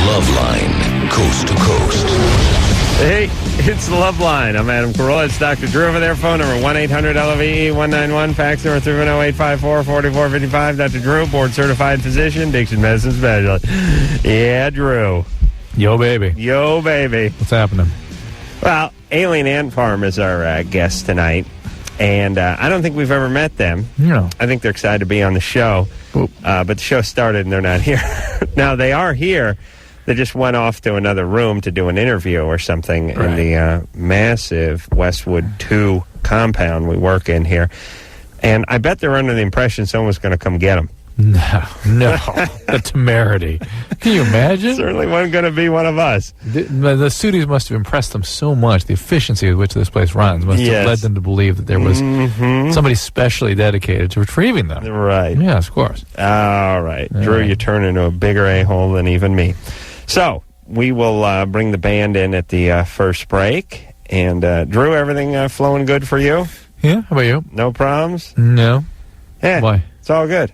Loveline, coast to coast. Hey, it's Loveline. I'm Adam Carolla. It's Dr. Drew over there. Phone number 1-800-LOVE-191. Fax number 310-854-4455. Dr. Drew, board-certified physician, addiction medicine specialist. Yeah, Drew. Yo, baby. Yo, baby. What's happening? Well, Alien Ant Farm is our guest tonight, and I don't think we've ever met them. No. I think they're excited to be on the show, but the show started and they're not here. Now, they are here. They just went off to another room to do an interview or something in the massive Westwood 2 compound we work in here. And I bet they're under the impression someone's going to come get them. No. The temerity. Can you imagine? Certainly wasn't going to be one of us. The studios must have impressed them so much. The efficiency with which this place runs must have led them to believe that there was somebody specially dedicated to retrieving them. Right. Yes, of course. All right. Drew, you turn into a bigger a-hole than even me. So, we will bring the band in at the first break. And, Drew, everything flowing good for you? Yeah, how about you? No problems? No. Yeah. Why? It's all good.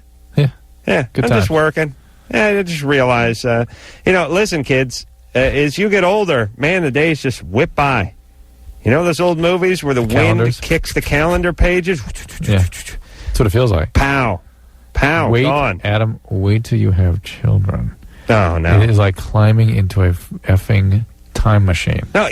Yeah, good I'm times. just working. Yeah, I just realize, listen, kids, as you get older, man, the days just whip by. You know those old movies where the wind kicks the calendar pages? Yeah, that's what it feels like. Pow. Pow, wait, gone. Adam, wait till you have children. Oh, no. It is like climbing into a effing time machine. No,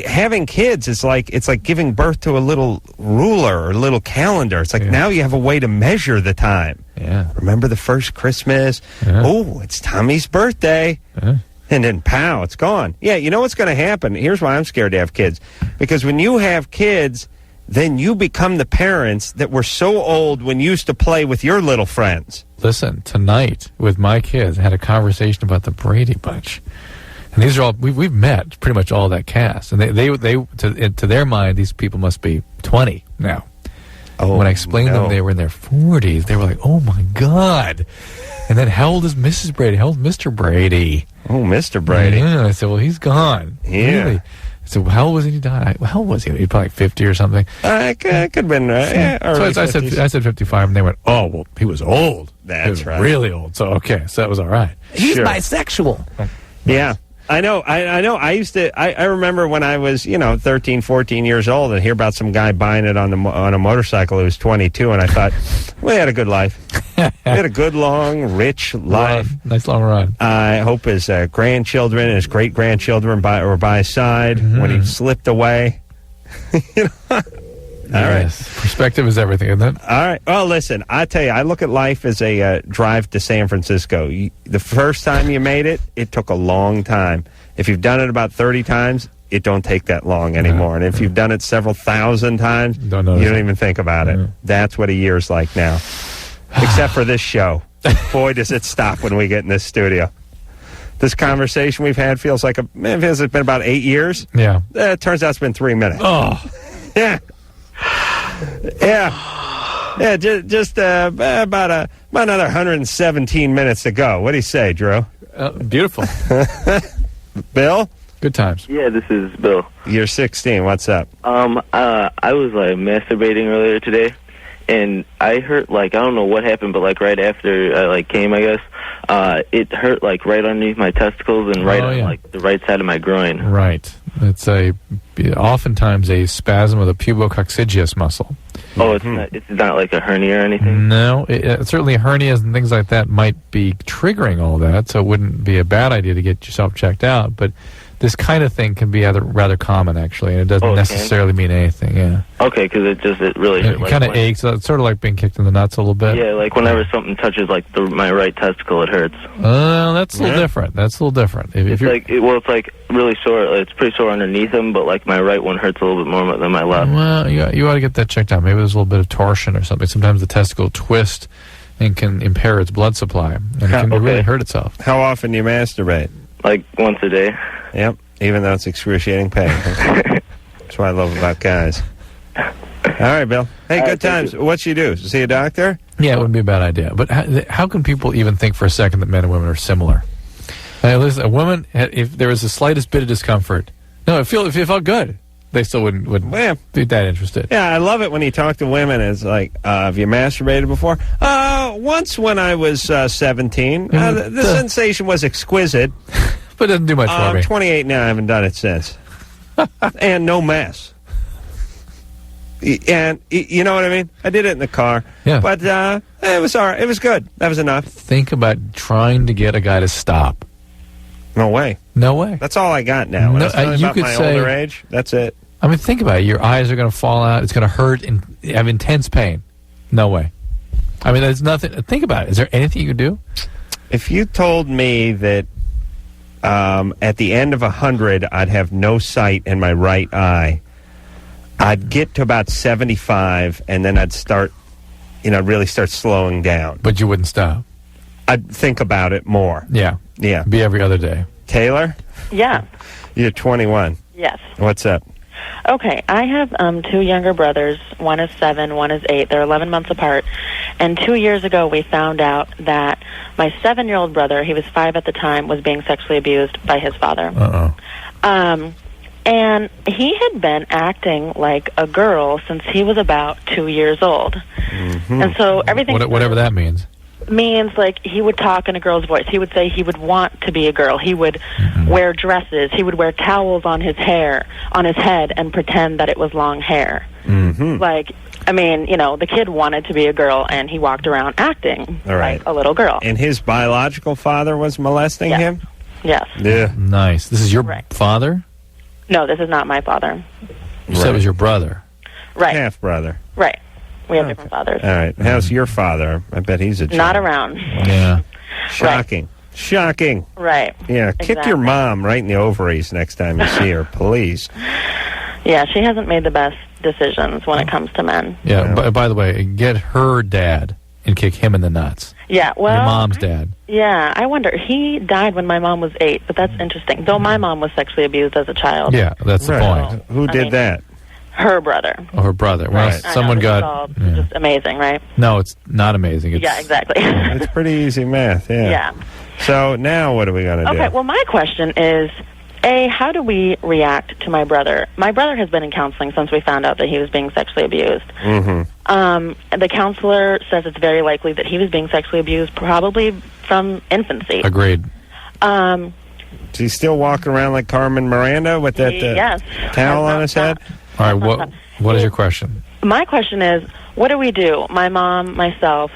having kids is like giving birth to a little ruler or a little calendar. It's like now you have a way to measure the time. Yeah. Remember the first Christmas? Yeah. Oh, it's Tommy's birthday. Yeah. And then, pow, it's gone. Yeah, you know what's going to happen? Here's why I'm scared to have kids. Because when you have kids, then you become the parents that were so old when you used to play with your little friends. Listen, tonight with my kids, I had a conversation about the Brady Bunch. And these are all, we've met pretty much all that cast. And they to their mind, these people must be 20 now. Oh, when I explained to them they were in their 40s, they were like, oh my God. And then how old is Mrs. Brady? How old is Mr. Brady? Oh, Mr. Brady. Yeah, I said, well, he's gone. Yeah. Really? I said, well, how old was he when he died? How old was he? He's probably like 50 or something. Could have been, So I said 55, and they went, oh, well, he was old. That's he was right. really old. So, okay, so that was all right. He's bisexual. Yeah. I know. I remember when I was, 13, 14 years old and hear about some guy buying it on a motorcycle who was 22, and I thought, well, he had a good life. He had a good, long, rich life. Nice long run. I hope his grandchildren and his great-grandchildren were by his side when he slipped away. All right. Perspective is everything, isn't it? All right. Well, listen, I tell you, I look at life as a drive to San Francisco. The first time you made it, it took a long time. If you've done it about 30 times, it don't take that long anymore. And if you've done it several thousand times, you don't even think about it. That's what a year's like now. Except for this show. Boy, does it stop when we get in this studio. This conversation we've had feels like it's been about 8 years. Yeah. It turns out it's been 3 minutes. Oh. Yeah. Yeah, just about another 117 minutes to go. What do you say, Drew? Beautiful. Bill? Good times. Yeah, this is Bill. You're 16. What's up? I was masturbating earlier today, and I hurt I don't know what happened, but right after I came, I guess it hurt right underneath my testicles and on the right side of my groin. Right. It's oftentimes a spasm of the pubococcygeus muscle. Oh, it's not like a hernia or anything? No, certainly hernias and things like that might be triggering all that, so it wouldn't be a bad idea to get yourself checked out. But this kind of thing can be rather common, actually, and it doesn't necessarily mean anything. Yeah. Okay, because it really hurt. It kind of aches. It's sort of like being kicked in the nuts a little bit. Yeah, whenever something touches my right testicle, it hurts. That's a little different. That's a little different. It's really sore. It's pretty sore underneath them, but my right one hurts a little bit more than my left. Well, you ought to get that checked out. Maybe there's a little bit of torsion or something. Sometimes the testicle twists and can impair its blood supply, and it can really hurt itself. How often do you masturbate? Once a day. Yep, even though it's excruciating pain. That's what I love about guys. All right, Bill. Hey, good times. What you do? See a doctor? Yeah, it wouldn't be a bad idea. But how can people even think for a second that men and women are similar? Listen, a woman, if there was the slightest bit of discomfort, if it felt good, they still wouldn't be that interested. Yeah, I love it when you talk to women. It's like, have you masturbated before? Once when I was 17. The sensation was exquisite. But it doesn't do much for me. I'm 28 now. I haven't done it since. And no mess. And you know what I mean? I did it in the car. Yeah. But it was all right. It was good. That was enough. Think about trying to get a guy to stop. No way. No way. That's all I got now. No, you about could my say, older age. That's it. I mean, think about it. Your eyes are going to fall out. It's going to hurt and have intense pain. No way. I mean, there's nothing. Think about it. Is there anything you could do? If you told me that at the end of 100, I'd have no sight in my right eye, I'd get to about 75, and then I'd start, really start slowing down. But you wouldn't stop. I'd think about it more. Yeah. Yeah. Be every other day. Taylor? Yeah. You're 21. Yes. What's up? Okay, I have 2 younger brothers. One is 7, one is 8. They're 11 months apart. And 2 years ago, we found out that my 7-year-old brother, he was 5 at the time, was being sexually abused by his father. Uh-oh. And he had been acting like a girl since he was about 2 years old. Mm-hmm. And so everything... Whatever that means. Means like he would talk in a girl's voice. He would say he would want to be a girl. He would wear dresses. He would wear towels on his head, and pretend that it was long hair. Mm-hmm. Like, I mean, the kid wanted to be a girl, and he walked around acting like a little girl. And his biological father was molesting him? Yes. Yeah. Nice. This is your father? No, this is not my father. You said it was your brother. Right. Half brother. Right. We have different fathers. All right. How's your father? I bet he's a jerk. Not around. Yeah. Shocking. Right. Shocking. Right. Yeah. Kick your mom right in the ovaries next time you see her, please. Yeah, she hasn't made the best decisions when it comes to men. Yeah. By the way, get her dad and kick him in the nuts. Yeah, well... Your mom's dad. Yeah, I wonder. He died when my mom was 8, but that's interesting. Though my mom was sexually abused as a child. Yeah, that's the point. Who did that? Her brother. Oh, her brother. Well, Right. someone got... All just amazing, right? No, it's not amazing. It's, yeah, exactly. It's pretty easy math, yeah. Yeah. So now what are we going to do? Okay, well, my question is, A, how do we react to my brother? My brother has been in counseling since we found out that he was being sexually abused. Mm-hmm. The counselor says it's very likely that he was being sexually abused probably from infancy. Agreed. Is he still walking around like Carmen Miranda with that yes. towel on his head? All right, what is your question? My question is, what do we do? My mom, myself,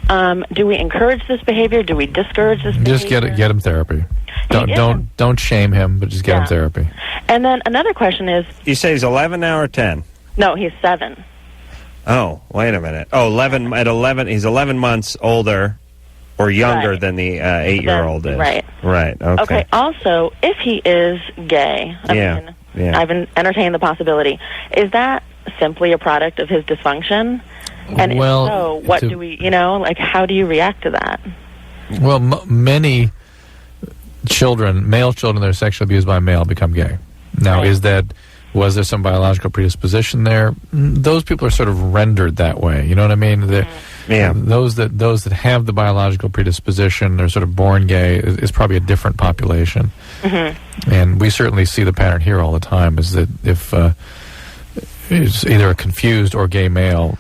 do we encourage this behavior? Do we discourage this behavior? Just get him therapy. Don't shame him, but just get him therapy. And then another question is... You say he's 11 now or 10? No, he's 7. Oh, wait a minute. Oh, 11, at 11, he's 11 months older or younger than the 8-year-old is. Right. Right, okay. Okay, also, if he is gay, I mean, I've entertained the possibility, is that simply a product of his dysfunction? And if so, what do we, how do you react to that? Well, many children, male children that are sexually abused by a male become gay. Now, was there some biological predisposition there? Those people are sort of rendered that way. You know what I mean? Those that have the biological predisposition, they're sort of born gay, is probably a different population. Mm-hmm. And we certainly see the pattern here all the time, is that if it's either a confused or gay male,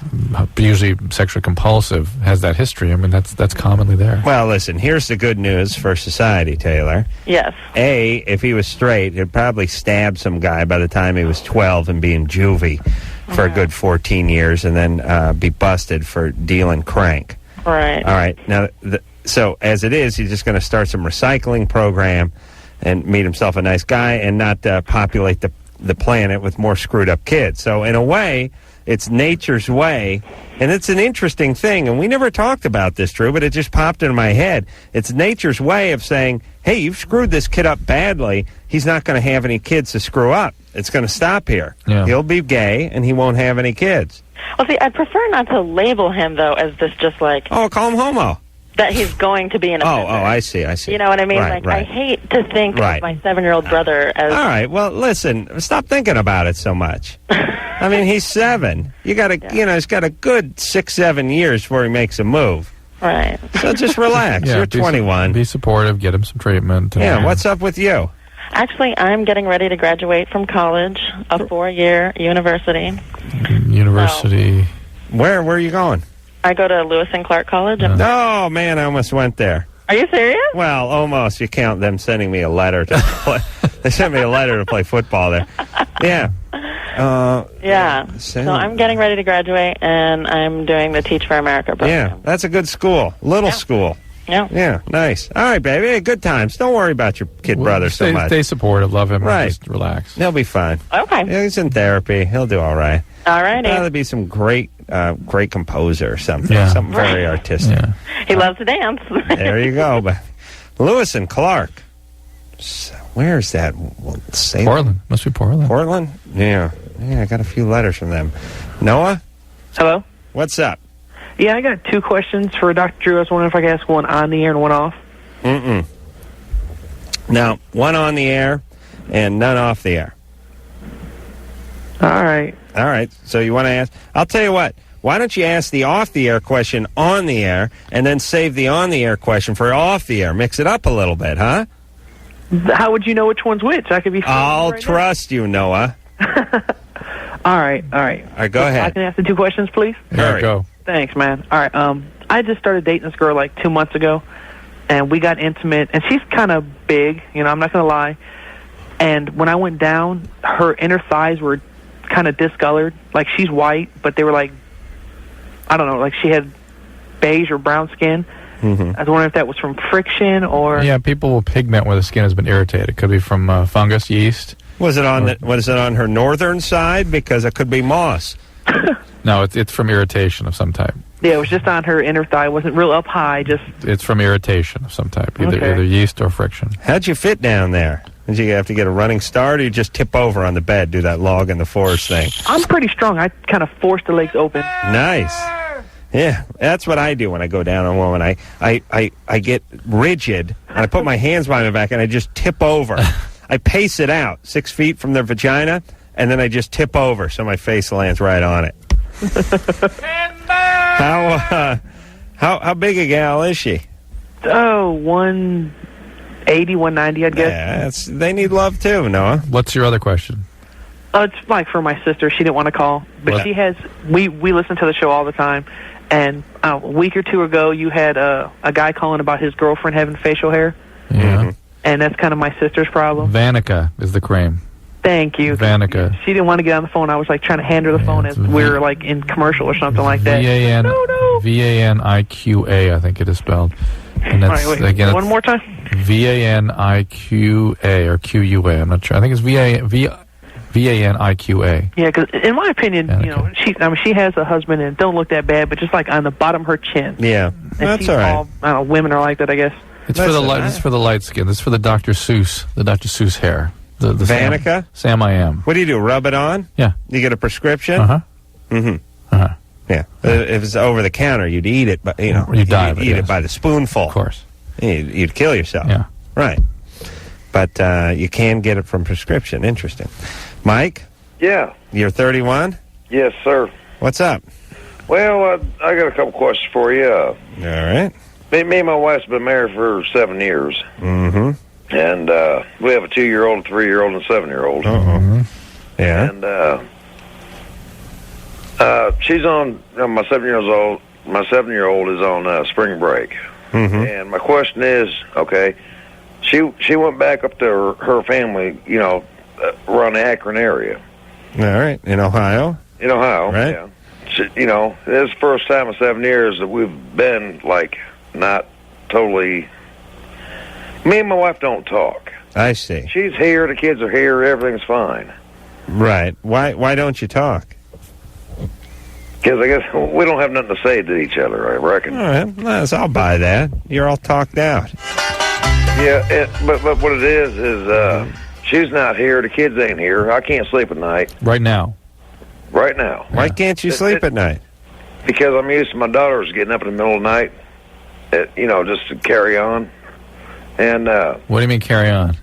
usually sexually compulsive, has that history. I mean, that's commonly there. Well, listen, here's the good news for society, Taylor. Yes. A, if he was straight, he'd probably stab some guy by the time he was 12 and be in juvie for a good 14 years and then be busted for dealing crank. Right. All right. Now, so as it is, he's just going to start some recycling program and meet himself a nice guy and not populate the planet with more screwed up kids. So in a way, it's nature's way, and it's an interesting thing, and we never talked about this, Drew, but it just popped into my head. It's nature's way of saying, hey, you've screwed this kid up badly. He's not going to have any kids to screw up. It's going to stop here. Yeah. He'll be gay, and he won't have any kids. Well, see, I'd prefer not to label him, though, as this just like... Oh, call him homo. That he's going to be an offender. Oh, I see. You know what I mean? Right. I hate to think of my 7-year-old brother as... All right, well, listen, stop thinking about it so much. I mean, he's 7. You got to, he's got a good 6-7 years before he makes a move. Right. So just relax. You're 21. Be supportive. Get him some treatment. Yeah, what's up with you? Actually, I'm getting ready to graduate from college, a 4-year university. University. So, where are you going? I go to Lewis and Clark College. Oh, man, I almost went there. Are you serious? Well, almost. You count them sending me a letter to play. They sent me a letter to play football there. Yeah. Yeah. So I'm getting ready to graduate, and I'm doing the Teach for America program. Yeah, that's a good school. Little school. Yeah. Yeah, nice. All right, baby. Hey, good times. Don't worry about your kid brother so much. Stay supportive. Love him. Right. Just relax. He'll be fine. Okay. Yeah, he's in therapy. He'll do all right. All righty. He'll probably be some great composer or something. Yeah. Something very artistic. Yeah. He loves to dance. There you go. But Lewis and Clark. Where's that? Well, Portland. Must be Portland. Portland? Yeah. Yeah, I got a few letters from them. Noah? Hello? What's up? Yeah, I got 2 questions for Dr. Drew. I was wondering if I could ask one on the air and one off. Now, one on the air and none off the air. All right. All right. So you want to ask? I'll tell you what. Why don't you ask the off-the-air question on the air and then save the on-the-air question for off-the-air? Mix it up a little bit, huh? How would you know which one's which? I could be. I'll trust you, Noah. All right. All right, go ahead. I can ask the 2 questions, please? Yeah, go. Thanks, man. All right. I just started dating this girl like 2 months ago, and we got intimate, and she's kind of big, I'm not going to lie. And when I went down, her inner thighs were kind of discolored. Like, she's white, but they were like, I don't know, like she had beige or brown skin. I was wondering if that was from friction or... Yeah, people will pigment where the skin has been irritated. It could be from fungus, yeast. Was it on her northern side? Because it could be moss. No, it's from irritation of some type. Yeah, it was just on her inner thigh. It wasn't real up high, just... It's from irritation of some type, either yeast or friction. How'd you fit down there? Did you have to get a running start, or you just tip over on the bed, do that log in the forest thing? I'm pretty strong. I kind of forced the legs open. Nice. Yeah, that's what I do when I go down on a woman. I get rigid, and I put my hands behind my back, and I just tip over. I pace it out 6 feet from their vagina, and then I just tip over so my face lands right on it. How big a gal is she? Oh, 180, 190, I'd guess. Yeah, they need love too, Noah. What's your other question? It's like for my sister. She didn't want to call, but she has. We listen to the show all the time, and a week or 2 ago, you had a guy calling about his girlfriend having facial hair. Yeah, and that's kind of my sister's problem. Vanica is the cream. Thank you. Vanica. She didn't want to get on the phone. I was like trying to hand her the phone as we were like in commercial or something like that. V-A-N-I-Q-A, I think it is spelled. And that's, wait, again, one more time? V-A-N-I-Q-A or Q-U-A. I'm not sure. I think it's V-A-N-I-Q-A. Yeah, because in my opinion, Vanica. she has a husband and it don't look that bad, but just like on the bottom of her chin. Yeah, and that's all right. I don't know, women are like that, I guess. It's for the light. It's for the light skin. It's for the Dr. Seuss hair. The Vanica? Sam I Am. What do you do? Rub it on? Yeah. You get a prescription? Yeah. If it's over the counter, you'd eat it, but you'd die. You'd eat it by the spoonful. Of course. You'd kill yourself. Yeah. Right. But you can get it from prescription. Interesting. Mike? Yeah. You're 31? Yes, sir. What's up? Well, I got a couple questions for you. All right. Me and my wife's been married for 7 years. Mm-hmm. And we have a 2-year-old, a 3-year-old, and a 7-year-old. Uh-oh. Yeah. And she's on, my 7-year-old. My 7-year-old is on spring break. Mm-hmm. And my question is, okay, she went back up to her family, around the Akron area. All right. In Ohio? In Ohio, right. Yeah. This is the first time in 7 years that we've been, not totally... Me and my wife don't talk. I see. She's here, the kids are here, everything's fine. Right. Why don't you talk? Because I guess we don't have nothing to say to each other, I reckon. All right. Well, I'll buy that. You're all talked out. Yeah, but what it is she's not here, the kids ain't here. I can't sleep at night. Right now. Right now. Why can't you sleep at night? Because I'm used to my daughters getting up in the middle of the night, just to carry on. And what do you mean carry on?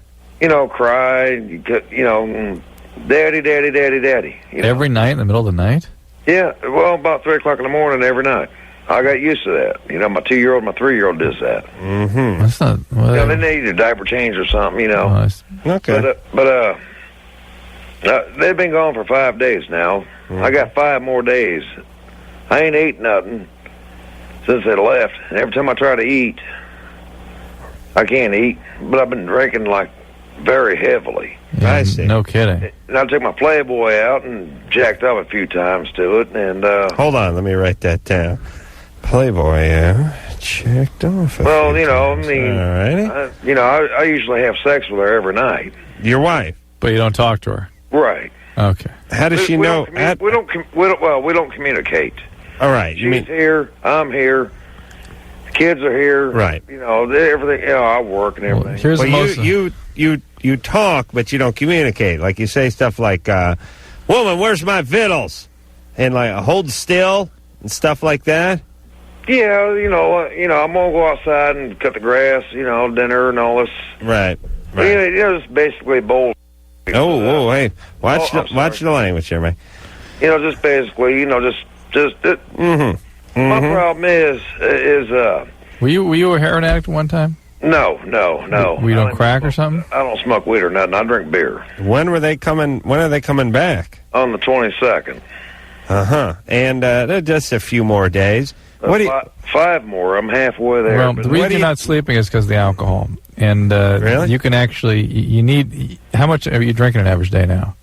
Cry, daddy, daddy, daddy, daddy. Every night in the middle of the night? Yeah, well, about 3 o'clock in the morning every night. I got used to that. My 2-year-old, my 3-year-old does that. Mm-hmm. That's not... Well, they need a diaper change or something, Okay. But they've been gone for 5 days now. I got 5 more days. I ain't ate nothing since they left. And every time I try to eat, I can't eat, but I've been drinking like very heavily. Yeah, I see. No kidding. And I took my Playboy out and jacked up a few times to it, and Hold on, let me write that down. Playboy, checked off. well, you know, I mean, Alrighty. I usually have sex with her every night. Your wife. But you don't talk to her. Right. Okay. How does she we know? We don't communicate. All right. You She's mean here. I'm here. Kids are here. Right. You know, everything. You know, I work and everything. Well, here's the most. you talk, but you don't communicate. Like you say stuff like, "Woman, where's my vittles?" and like hold still and stuff like that. Yeah, you know, I'm gonna go outside and cut the grass. You know, dinner and all this. Right. You know, it's basically bull. Oh, hey, watch the language here, man. You know, just basically, you know, just. My problem is. Were you a heroin addict at one time? No. Were you on crack or something? I don't smoke weed or nothing. I drink beer. When are they coming back? On the 22nd. And just a few more days. What do you? 5 more. I'm halfway there. Well, the reason you're not sleeping is because of the alcohol. And really? You can actually, you need, how much are you drinking an average day now?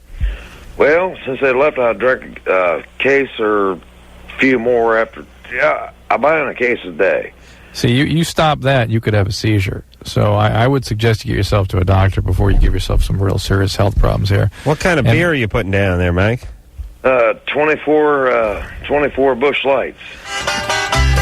Well, since they left, I drank a case or a few more after. Yeah, I buy in a case a day. See, you stop that, you could have a seizure. So I would suggest you get yourself to a doctor before you give yourself some real serious health problems here. What kind of beer are you putting down there, Mike? 24 Busch Lights.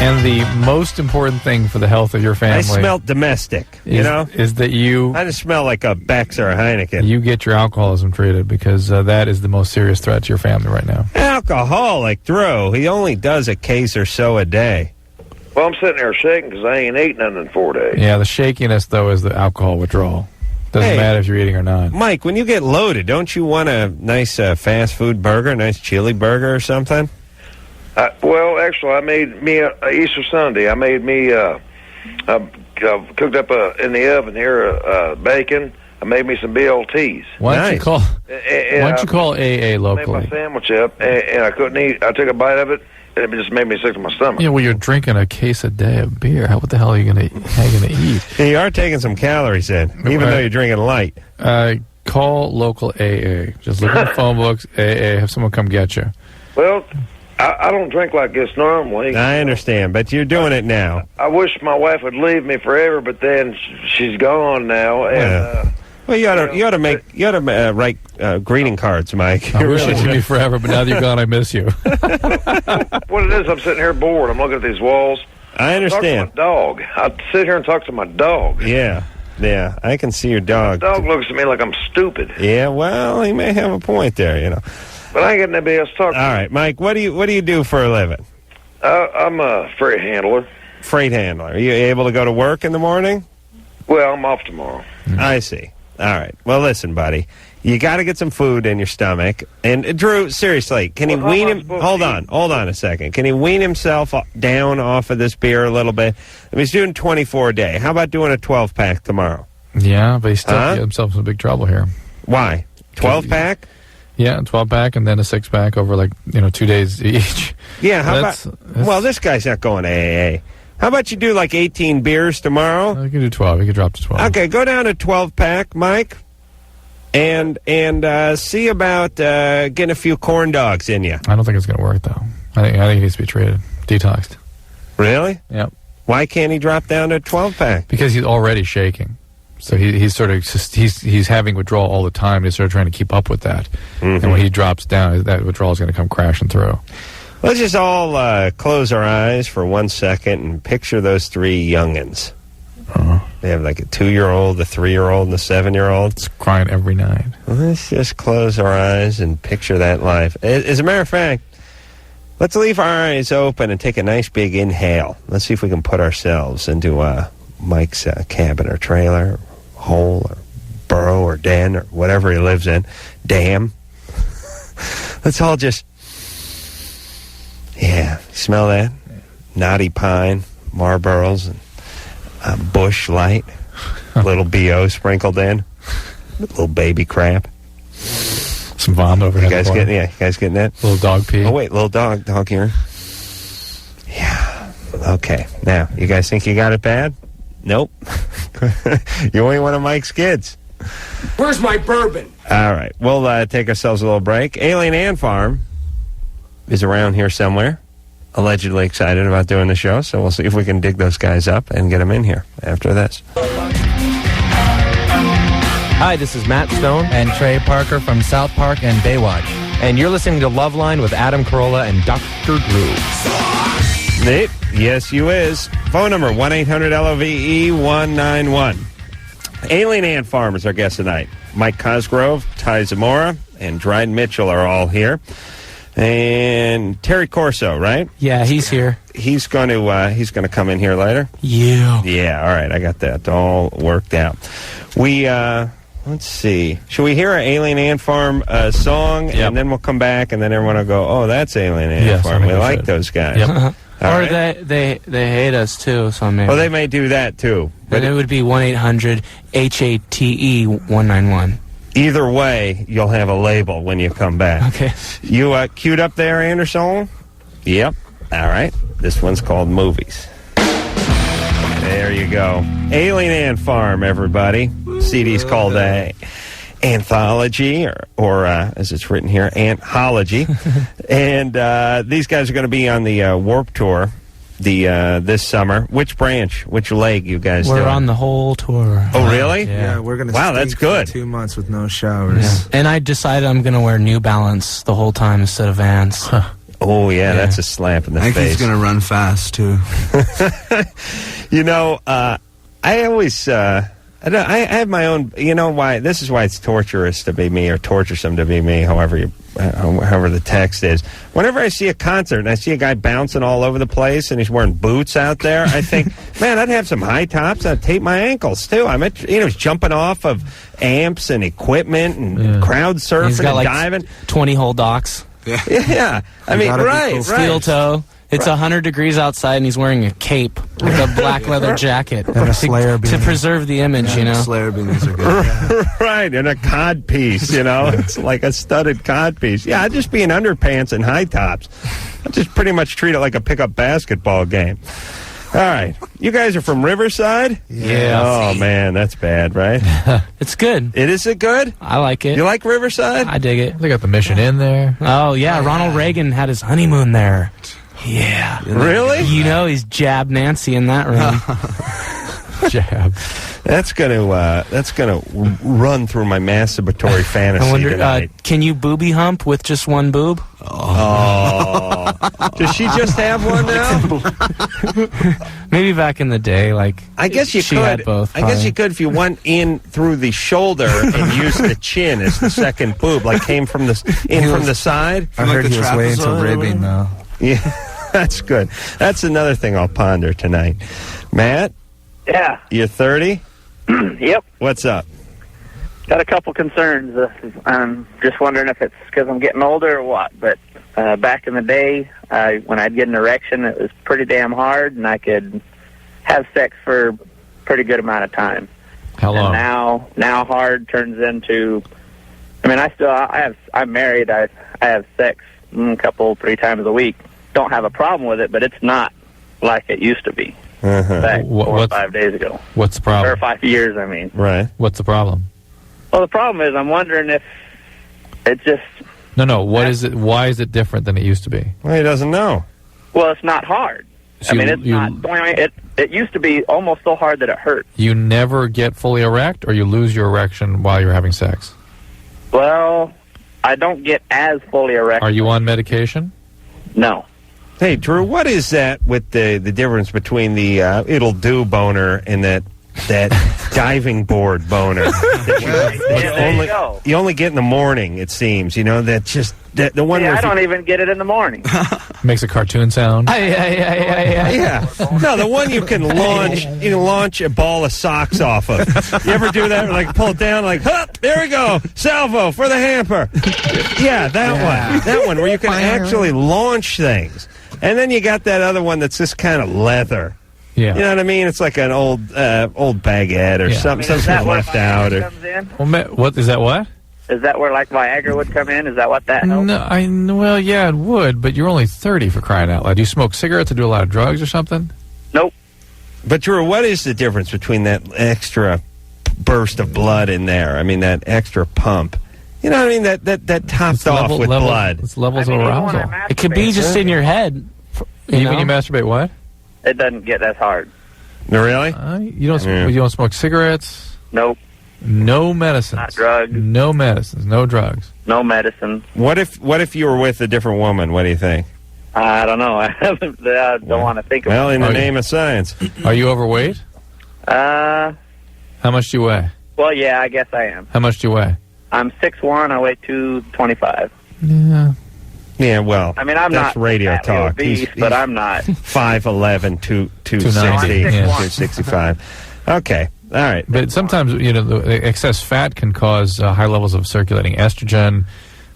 And the most important thing for the health of your family... I smell domestic, is that you... I just smell like a Beck's or a Heineken. You get your alcoholism treated, because that is the most serious threat to your family right now. Alcoholic, Drew. He only does a case or so a day. Well, I'm sitting there shaking because I ain't ate nothing in 4 days. Yeah, the shakiness, though, is the alcohol withdrawal. Doesn't matter if you're eating or not. Mike, when you get loaded, don't you want a nice fast food burger, a nice chili burger or something? Well, actually, I made me Easter Sunday. I made me cooked up in the oven here bacon. I made me some BLTs. Why don't you call AA locally? I made my sandwich up, and I couldn't eat. I took a bite of it, and it just made me sick to my stomach. Yeah, well, you're drinking a case a day of beer. What the hell are you going to eat? Yeah, you are taking some calories in, even though you're drinking light. Call local AA. Just look at the phone books, AA, have someone come get you. Well, I don't drink like this normally. I understand, but you're doing it now. I wish my wife would leave me forever, but then she's gone now. And, well, you ought to write greeting cards, Mike. I wish it would be forever, but now that you're gone, I miss you. What it is, I'm sitting here bored. I'm looking at these walls. I understand. I talk to my dog. I sit here and talk to my dog. Yeah, I can see your dog. The dog looks at me like I'm stupid. Yeah, well, he may have a point there, But I ain't got nobody else to talk to. All right, Mike, what do you do for a living? I'm a freight handler. Freight handler. Are you able to go to work in the morning? Well, I'm off tomorrow. I see. All right. Well, listen, buddy. You got to get some food in your stomach. And Drew, seriously, can he wean him? Hold on a second. Can he wean himself down off of this beer a little bit? I mean, he's doing 24 a day. How about doing a 12-pack tomorrow? Yeah, but he's still getting himself in big trouble here. Why? 12-pack? Yeah, 12-pack and then a 6-pack over 2 days each. Yeah, how about... Well, this guy's not going to AA. How about you do 18 beers tomorrow? You can do 12. You can drop to 12. Okay, go down to 12-pack, Mike, and see about getting a few corn dogs in you. I don't think it's going to work, though. I think he needs to be treated. Detoxed. Really? Yep. Why can't he drop down to a 12-pack? Because he's already shaking. So he's sort of he's having withdrawal all the time. He's sort of trying to keep up with that. Mm-hmm. And when he drops down, that withdrawal is going to come crashing through. Let's just all close our eyes for 1 second and picture those 3 youngins. Uh-huh. They have a 2-year-old, a 3-year-old, and a 7-year-old. It's crying every night. Let's just close our eyes and picture that life. As a matter of fact, let's leave our eyes open and take a nice big inhale. Let's see if we can put ourselves into Mike's cabin or trailer, hole or burrow or den or whatever he lives in. Dam. Let's all just... Yeah, smell that? Knotty pine, Marlboros, and bush light. Little B.O. sprinkled in. Little baby crap. Some vomit over here. You guys getting that? Little dog pee. Oh, wait, little dog urine. Yeah. Okay. Now, you guys think you got it bad? Nope. You ain't one of Mike's kids. Where's my bourbon? All right. We'll take ourselves a little break. Alien Ant Farm is around here somewhere, allegedly excited about doing the show, so we'll see if we can dig those guys up and get them in here after this. Hi, this is Matt Stone and Trey Parker from South Park and Baywatch. And you're listening to Loveline with Adam Carolla and Dr. Drew. Nate, yes, you is. Phone number, 1-800-LOVE-191. Alien Ant Farm is our guest tonight. Mike Cosgrove, Ty Zamora, and Dryden Mitchell are all here. And Terry Corso, right? Yeah, he's here. He's going to come in here later. Yeah. Yeah. All right. I got that all worked out. We let's see. Should we hear an Alien Ant Farm song, and then we'll come back, and then everyone will go, "Oh, that's Alien Ant Farm. We like those guys." Yep. Or right. they hate us too. So maybe. Well, they may do that too. But it would be 1-800-HATE-191. Either way, you'll have a label when you come back. Okay. You queued up there, Anderson? Yep. All right. This one's called Movies. There you go. Alien Ant Farm, everybody. CD's called Anthology, or as it's written here, Anthology. And these guys are going to be on the Warped Tour this summer. Which branch? Which leg you guys We're doing? on the whole tour. Oh, really? Yeah, we're going to Wow, that's good. 2 months with no showers. Yeah. And I decided I'm going to wear New Balance the whole time instead of Vans. Oh, yeah, that's a slap in the face. I think he's going to run fast, too. You know, I always... I have my own... You know why? This is why it's torturous to be me, or torturesome to be me, however the text is. Whenever I see a concert and I see a guy bouncing all over the place and he's wearing boots out there, I think, man, I'd have some high tops. I'd tape my ankles, too. He's jumping off of amps and equipment and crowd surfing He's got and like diving. 20-hole docks. Yeah. I mean, right. Steel toe. It's 100 degrees outside, and he's wearing a cape with a black leather jacket and a Slayer beanie. To preserve the image, you know. Slayer beanies are good. Right, and a cod piece, you know. It's like a studded cod piece. Yeah, I'd just be in underpants and high tops. I'd just pretty much treat it like a pickup basketball game. All right. You guys are from Riverside? Yeah. Oh, man, that's bad, right? It's good. Is it good? I like it. You like Riverside? I dig it. They got the Mission Inn there. Oh, yeah. Ronald Reagan had his honeymoon there. Yeah. Really? You know he's jabbed Nancy in that room. Jab. That's gonna run through my masturbatory fantasy I wonder, tonight. can you booby hump with just one boob? Oh. Does she just have one now? Maybe back in the day, like I guess you she could. had both. I guess you could if you went in through the shoulder and used the chin as the second boob, like came from the from the side. I heard he was way into ribbing, though. Yeah, that's good. That's another thing I'll ponder tonight. Matt? Yeah. You're 30? Yep. What's up? Got a couple concerns. I'm just wondering if it's because I'm getting older or what. But back in the day, when I'd get an erection, it was pretty damn hard, and I could have sex for a pretty good amount of time. How long? And now hard turns into... I mean, I'm married. I have sex a couple, 3 times a week. Don't have a problem with it, but it's not like it used to be. Back 4 or 5 days ago. What's the problem? Or 5 years, I mean. Right. What's the problem? Well, the problem is I'm wondering if it just... No. What is it? Why is it different than it used to be? Well, he doesn't know. Well, it's not hard. So I mean, it's not... It used to be almost so hard that it hurt. You never get fully erect, or you lose your erection while you're having sex? Well, I don't get as fully erect. Are you on medication? No. Hey, Drew, what is that with the difference between the it'll do boner and that diving board boner that you only get in the morning, it seems, you know, that just the one I don't even get it in the morning. Makes a cartoon sound. Yeah. No, the one you can launch a ball of socks off of. You ever do that? Like pull it down, like, hup, there we go, salvo for the hamper. Yeah, that one where you can actually launch things. And then you got that other one that's just kind of leather. Yeah. You know what I mean? It's like an old baguette or something left out. Or What is that? What is that? Where like Viagra would come in? Is that what that helps? No, well, yeah, it would, but you're only 30 for crying out loud. Do you smoke cigarettes or do a lot of drugs or something? Nope. But Drew, what is the difference between that extra burst of blood in there? I mean, that extra pump. You know what I mean? That topped off with blood. It's levels of arousal. It could be just in your head. When you masturbate, what? It doesn't get as hard. Really? You don't smoke cigarettes? Nope. No medicines. Not drugs. No medicines. No drugs. No medicine. What if you were with a different woman? What do you think? I don't know. I don't want to think about it. Well, in the name of science. Are you overweight? How much do you weigh? Well, yeah, I guess I am. How much do you weigh? I'm 6'1". I weigh 225. Yeah. Yeah, well, I mean, I'm that's not radio fatly talk. obese, but I'm not 5'11", 260, 265. Okay, all right. But sometimes, the excess fat can cause high levels of circulating estrogen,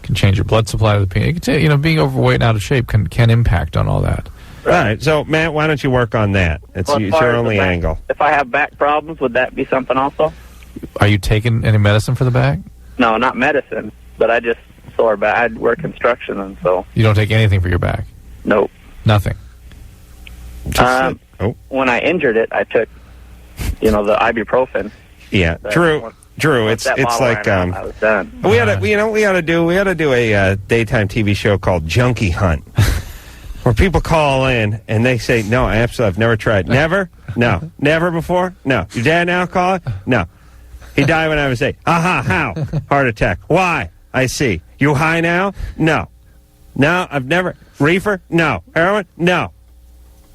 can change your blood supply to the penis. Being overweight and out of shape can impact on all that. All right, so Matt, why don't you work on that? It's your only angle. If I have back problems, would that be something also? Are you taking any medicine for the back? No, not medicine, but I just sore back. I work construction, and so... You don't take anything for your back? Nope. Nothing? When I injured it, I took, the ibuprofen. Yeah, Drew, it's like I was done. we ought to do a daytime TV show called Junkie Hunt, where people call in and they say, "No, absolutely, I've never tried. Never, no, never before. No, your dad an alcoholic? No, he died when I was 8. Aha, how? Heart attack. Why? I see. You high now? No, I've never. Reefer? No. Heroin? No.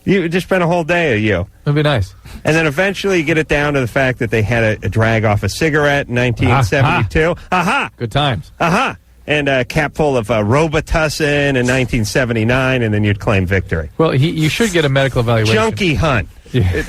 You just spent a whole day of you. That'd be nice. And then eventually you get it down to the fact that they had a drag off a cigarette in 1972. Aha! Good times. Aha! And a cap full of Robitussin in 1979, and then you'd claim victory. Well, you should get a medical evaluation. Junkie Hunt. Yeah.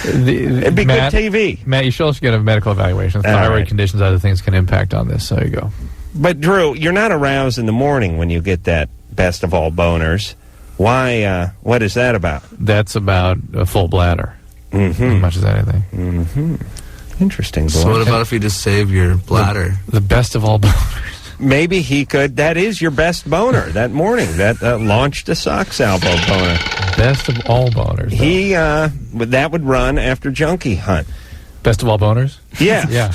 It'd be Matt, good TV. Matt, you should also get a medical evaluation. Thyroid conditions, other things can impact on this. So there you go. But, Drew, you're not aroused in the morning when you get that best of all boners. Why? What is that about? That's about a full bladder. Mm-hmm. As much as anything. Mm-hmm. Interesting. Boy. So what about if you just save your bladder? The best of all boners. Maybe he could. That is your best boner that morning. That launched a Sox elbow boner. Best of all boners. That would run after Junkie Hunt. Best of all boners? Yeah. Yeah.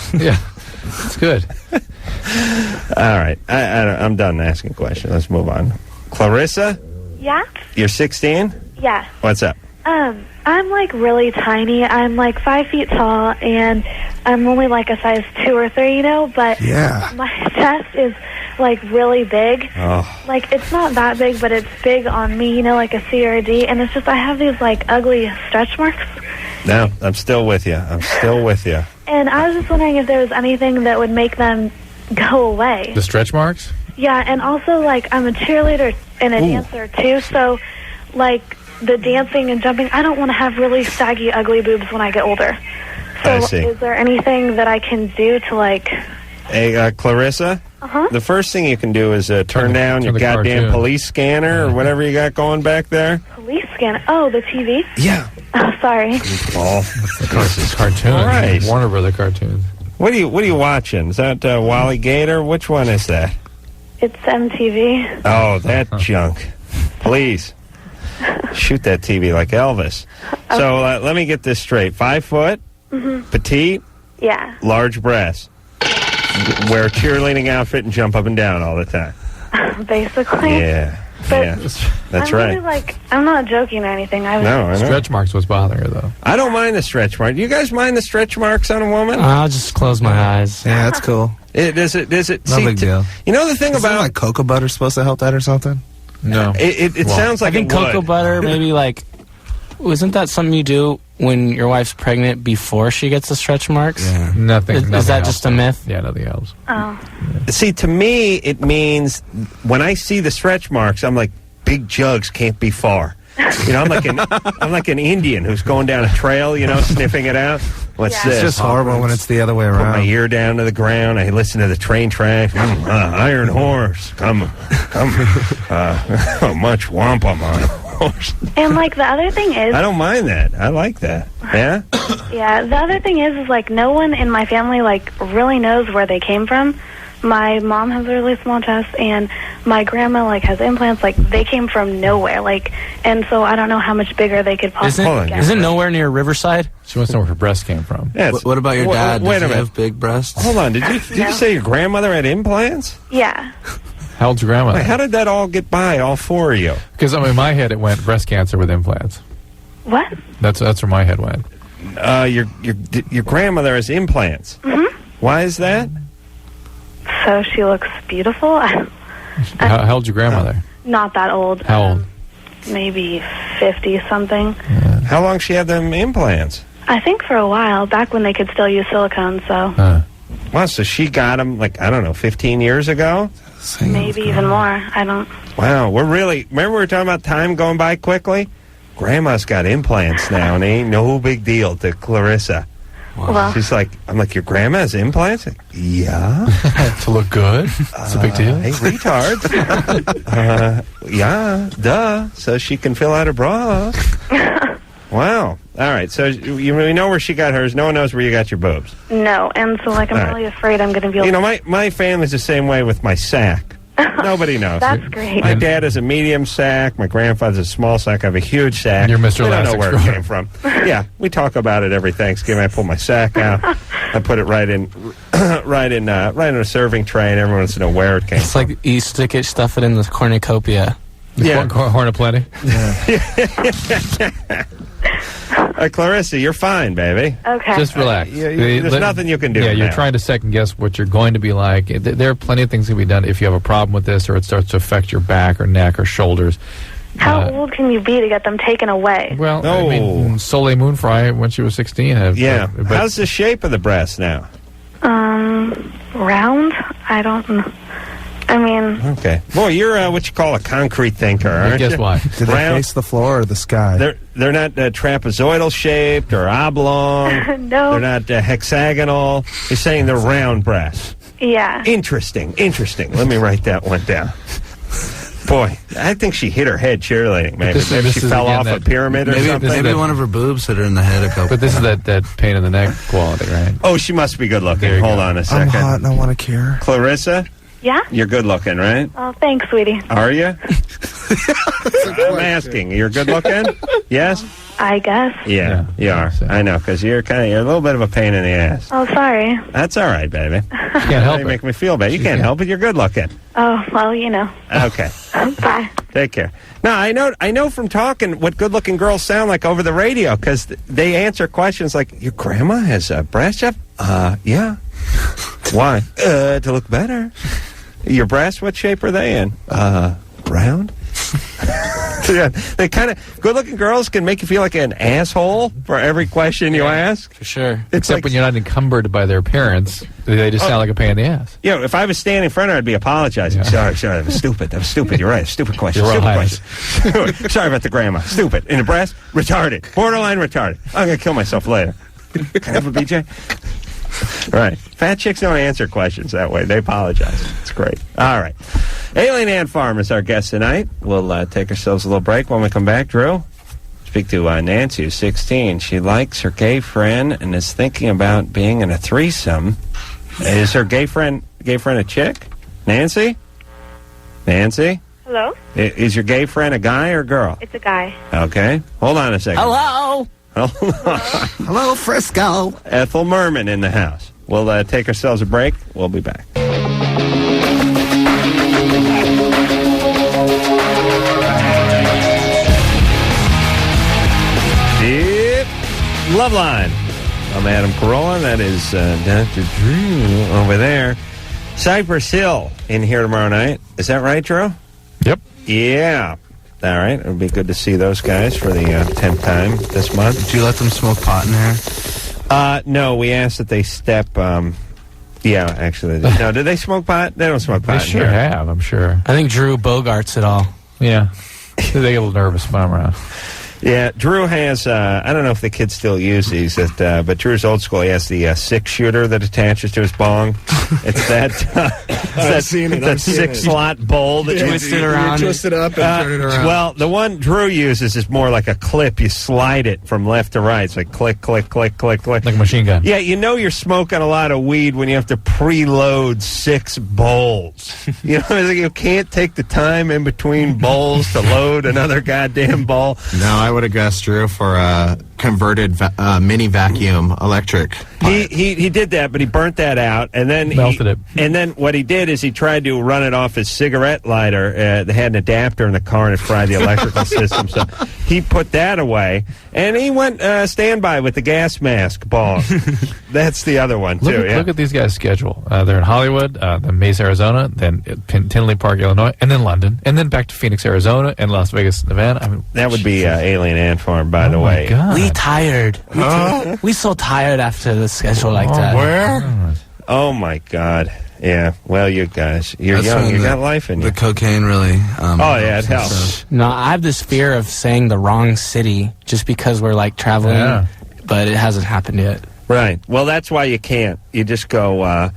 It's good. All right. I'm done asking questions. Let's move on. Clarissa? Yeah? You're 16? Yeah. What's up? I'm like really tiny. I'm like 5 feet tall, and I'm only like a size 2 or 3, but my chest is like really big. Oh. Like it's not that big, but it's big on me, like a C or a D, and it's just I have these like ugly stretch marks. No, I'm still with you. And I was just wondering if there was anything that would make them go away. The stretch marks? Yeah, and also like I'm a cheerleader and a dancer too, so like the dancing and jumping, I don't want to have really saggy, ugly boobs when I get older. So I see. Is there anything that I can do to like... Hey, Clarissa? Uh-huh. The first thing you can do is turn down your goddamn cartoon. Police scanner or whatever you got going back there. Police scanner? Oh, the TV? Yeah. Oh, sorry. Oh, this is cartoon. Christ. Warner Brother cartoons. What are you watching? Is that Wally Gator? Which one is that? It's MTV. Oh, that junk. Please. Shoot that TV like Elvis. Okay. So let me get this straight. 5 foot, petite, large breasts, wear a cheerleading outfit and jump up and down all the time. Basically. Yeah. But that's I'm right. Really, I'm not joking or anything. I know. Stretch marks was bothering her, though. I don't mind the stretch mark. Do you guys mind the stretch marks on a woman? I'll just close my eyes. Yeah, that's cool. Does it? No big deal. You know the thing Isn't about like cocoa butter supposed to help that or something? No. It sounds like I think it would. cocoa butter, maybe wasn't that something you do when your wife's pregnant before she gets the stretch marks? Yeah. Nothing. Is that just a myth? Yeah, nothing else. Oh. See, to me, it means when I see the stretch marks, I'm like, big jugs can't be far. I'm like an Indian who's going down a trail, sniffing it out. What's this? It's just horrible when it's the other way around. Put my ear down to the ground. I listen to the train tracks. Iron horse, come, much wampum on. And, like, the other thing is... I don't mind that. I like that. Yeah? Yeah, the other thing is, like, no one in my family, like, really knows where they came from. My mom has a really small chest, and my grandma, like, has implants. Like, they came from nowhere. Like, and so I don't know how much bigger they could possibly get. Isn't nowhere near Riverside? She wants to know where her breast came from. Yeah, what about your dad? Wait Does a he minute. have big breasts? Hold on. Did you say your grandmother had implants? Yeah. How old's your grandmother? Wait, how did that all get by, all four of you? Because, I mean, in my head, it went breast cancer with implants. What? That's where my head went. Your grandmother has implants. Mm-hmm. Why is that? So she looks beautiful. How old's your grandmother? Not that old. How old? Maybe 50-something. How long she had them implants? I think for a while, back when they could still use silicone, so... Wow, so she got them, like, I don't know, 15 years ago? Maybe even more. I don't... Wow, remember we were talking about time going by quickly? Grandma's got implants now, and it ain't no big deal to Clarissa. Wow. Well, she's like, I'm like, your grandma has implants? Like, yeah. To look good? It's a big deal. Hey, retards. Yeah, duh. So she can fill out her bra. Wow. All right, so we know where she got hers. No one knows where you got your boobs. No, and so, like, I'm really afraid I'm going to be able to... my family's the same way with my sack. Nobody knows. That's great. My dad has a medium sack. My grandfather's a small sack. I have a huge sack. And you're Mr. We don't know where it Elastic came from. Yeah, we talk about it every Thanksgiving. I pull my sack out. I put it right in a serving tray, and everyone wants to know where it came from. It's like you stick it, stuff it in the cornucopia. Yeah. Horn of plenty? Clarissa, you're fine, baby. Okay. Just relax. There's nothing you can do. Yeah, you're now. trying to second guess what you're going to be like. There are plenty of things that can be done if you have a problem with this, or it starts to affect your back or neck or shoulders. How old can you be to get them taken away? Well, I mean, Soleil Moon Frye, when she was 16. How's the shape of the breast now? Round? I don't know. I mean... Okay. Boy, you're what you call a concrete thinker, aren't you? Guess why? Do they face the floor or the sky? They're not trapezoidal shaped or oblong. No. They're not hexagonal. You're saying they're round breasts. Yeah. Interesting. Let me write that one down. Boy, I think she hit her head cheerleading. Maybe she fell off a pyramid or something. Maybe one of her boobs hit her in the head a couple. But this is that pain in the neck quality, right? Oh, she must be good looking. Hold on a second. I'm hot and I want to cure. Clarissa? Yeah? You're good looking, right? Oh, thanks, sweetie. Are you? I'm asking. You're good looking? Yes? I guess. Yeah, you are. I know, because you're a little bit of a pain in the ass. Oh, sorry. That's all right, baby. You can't help it. Make me feel bad. You can't help it. You're good looking. Oh, well, you know. Okay. Bye. Take care. Now, I know from talking what good-looking girls sound like over the radio, because they answer questions like, your grandma has a breast job? Yeah. Why? To look better. Your breasts, what shape are they in? Round? Yeah, they kind of good-looking girls can make you feel like an asshole for every question you ask. For sure. Except when you're not encumbered by their parents, they just sound like a pain in the ass. Yeah, if I was standing in front of her, I'd be apologizing. Yeah. Sorry, that was stupid. You're right. Stupid question. Sorry about the grandma. Stupid. In the breast, retarded. Borderline retarded. I'm going to kill myself later. Can I have a BJ? Right. Fat chicks don't answer questions that way. They apologize. It's great. All right. Alien Ant Farm is our guest tonight. We'll take ourselves a little break. When we come back, Drew, speak to Nancy, who's 16. She likes her gay friend and is thinking about being in a threesome. Is her gay friend a chick? Nancy? Nancy? Hello? Is your gay friend a guy or a girl? It's a guy. Okay. Hold on a second. Hello? Hello, Frisco. Ethel Merman in the house. We'll take ourselves a break. We'll be back. Yep. Loveline. I'm Adam Carolla. That is Dr. Drew over there. Cypress Hill in here tomorrow night. Is that right, Drew? Yep. Yeah. All right. It would be good to see those guys for the 10th time this month. Did you let them smoke pot in there? No, we asked that they step... yeah, actually. No, do they smoke pot? They don't smoke pot. They sure have, I'm sure. I think Drew Bogarts it all. Yeah. They get a little nervous when I'm around. Yeah, Drew has, I don't know if the kids still use these, but Drew's old school. He has the six-shooter that attaches to his bong. It's that, that six-slot bowl that you twist it around. You twist it up and turn it around. Well, the one Drew uses is more like a clip. You slide it from left to right. It's like click, click, click, click, click. Like a machine gun. Yeah, you know you're smoking a lot of weed when you have to preload 6 bowls. You know, you can't take the time in between bowls to load another goddamn bowl. No, I would have guessed Drew for a converted mini vacuum electric. He did that, but he burnt that out, and then melted it. And then what he did is he tried to run it off his cigarette lighter. They had an adapter in the car, and it fried the electrical system. So he put that away, and he went standby with the gas mask ball. That's the other one too. Look at these guys' schedule. They're in Hollywood, then Mesa, Arizona, then Tinley Park, Illinois, and then London, and then back to Phoenix, Arizona, and Las Vegas, Nevada. I mean, that would be Alien Ant Farm, by the way. We tired. We so tired after the schedule like that. Where? Oh my God. Yeah. Well, you guys, you're young. You got life in you. The cocaine really. Oh yeah, it helps. So. No, I have this fear of saying the wrong city just because we're like traveling, but it hasn't happened yet. Right. Well, that's why you can't. You just go.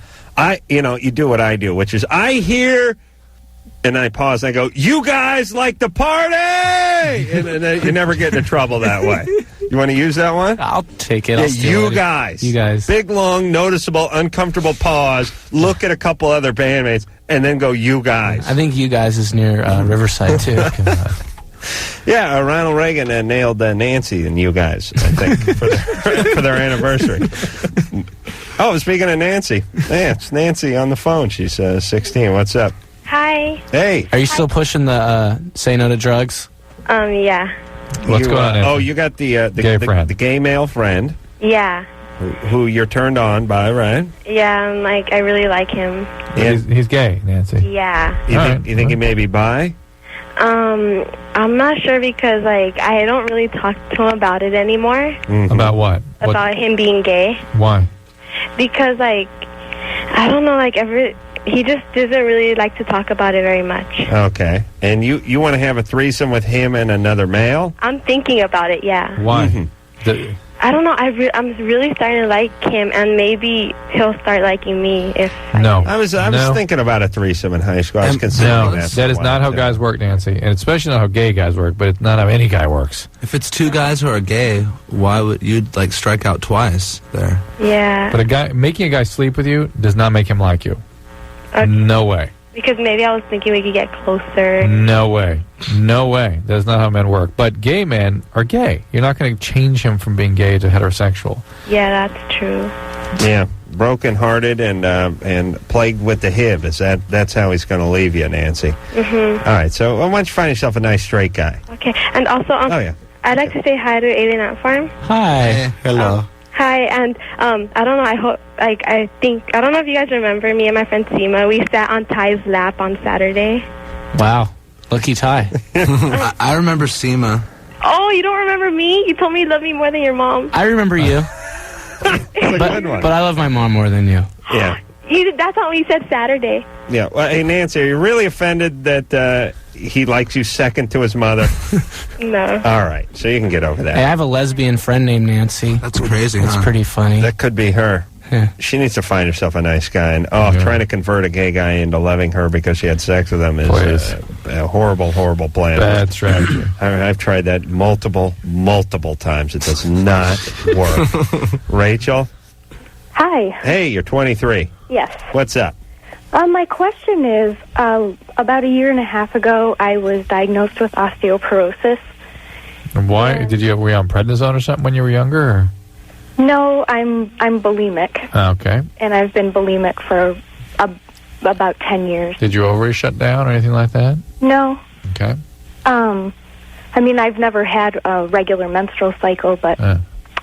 You do what I do, which is I hear. And I pause and I go, you guys like to party! And then you never get into trouble that way. You want to use that one? I'll take it. Yeah, I'll steal you it. guys. You guys. Big, long, noticeable, uncomfortable pause. Look at a couple other bandmates and then go, you guys. I think you guys is near Riverside, too. Yeah, Ronald Reagan nailed Nancy and you guys, I think, for their anniversary. Oh, speaking of Nancy. Yeah, it's Nancy on the phone. She's 16. What's up? Hi. Hey. Are you still pushing the say no to drugs? Yeah. What's going on, Nancy? Oh, you got the gay friend. The gay male friend. Yeah. Who you're turned on by, right? Yeah, I really like him. Yeah. He's gay, Nancy. Yeah. You think he may be bi? I'm not sure because, I don't really talk to him about it anymore. Mm-hmm. About what? About him being gay. Why? Because, I don't know, he just doesn't really like to talk about it very much. Okay. And you want to have a threesome with him and another male? I'm thinking about it, yeah. Why? Mm-hmm. I don't know. I'm really starting to like him, and maybe he'll start liking me if. No. I was thinking about a threesome in high school. I was considering that. That is not how guys work, Nancy, and especially not how gay guys work. But it's not how any guy works. If it's two guys who are gay, why would you strike out twice there? Yeah. But making a guy sleep with you does not make him like you. Okay. No way. Because maybe I was thinking we could get closer. No way. No way. That's not how men work. But gay men are gay. You're not going to change him from being gay to heterosexual. Yeah, that's true. Yeah, broken-hearted and plagued with the HIV. That's how he's going to leave you, Nancy. Mm-hmm. All right, so why don't you find yourself a nice straight guy? Okay, and also, oh yeah, I'd like to say hi to Alien Ant Farm. Hi. Hey, hello. Hi, and I don't know. I hope, I don't know if you guys remember me and my friend Seema. We sat on Ty's lap on Saturday. Wow, lucky Ty. I remember Seema. Oh, you don't remember me? You told me you love me more than your mom. I remember you. But I love my mom more than you. Yeah. That's not what you said Saturday. Yeah. Well, hey, Nancy, are you really offended that he likes you second to his mother? No. All right. So you can get over that. Hey, I have a lesbian friend named Nancy. That's crazy, That's pretty funny. That could be her. Yeah. She needs to find herself a nice guy. And trying to convert a gay guy into loving her because she had sex with him is a horrible, horrible plan. Bad strategy. I've tried that multiple times. It does not work. Rachel? Hi. Hey, you're 23. Yes. What's up? My question is, about a year and a half ago, I was diagnosed with osteoporosis. And why? Were you on prednisone or something when you were younger? Or? No, I'm bulimic. Okay. And I've been bulimic for about 10 years. Did your ovaries shut down or anything like that? No. Okay. I've never had a regular menstrual cycle, but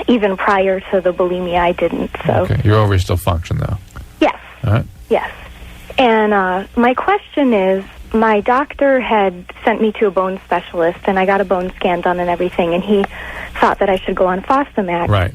even prior to the bulimia, I didn't. So. Okay. Your ovaries still function, though? Yes. All right. Yes. And my question is, my doctor had sent me to a bone specialist, and I got a bone scan done and everything, and he thought that I should go on Fosamax. Right.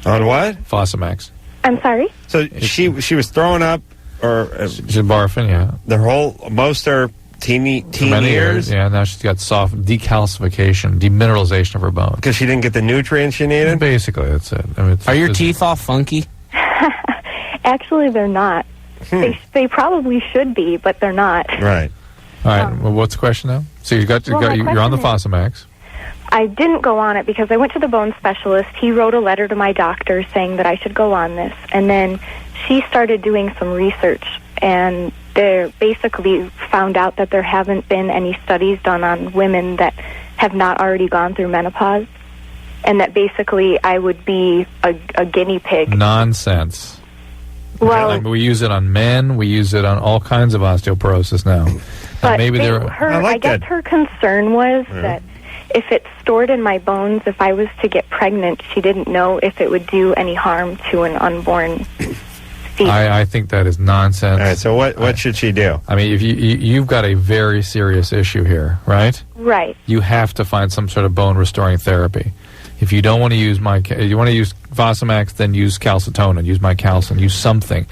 On what? Fosamax. I'm sorry? So she was throwing up, or she's barfing, yeah. Most her teen For many years. Yeah, now she's got soft decalcification, demineralization of her bones. Because she didn't get the nutrients she needed? Basically, that's it. I mean, Are your teeth all funky? Actually, they're not. They probably should be, but they're not. Right. All right. Well, what's the question now? So you're on the Fosamax. I didn't go on it because I went to the bone specialist. He wrote a letter to my doctor saying that I should go on this. And then she started doing some research, and they basically found out that there haven't been any studies done on women that have not already gone through menopause, and that basically I would be a guinea pig. Nonsense. Well, I mean, we use it on men. We use it on all kinds of osteoporosis now. but maybe I guess her concern was that if it's stored in my bones, if I was to get pregnant, she didn't know if it would do any harm to an unborn fetus. I think that is nonsense. All right, so what should she do? I mean, if you've got a very serious issue here, right? Right. You have to find some sort of bone restoring therapy. If you don't want to use you want to use Fosamax, then use calcitonin, use mycalcin, use something,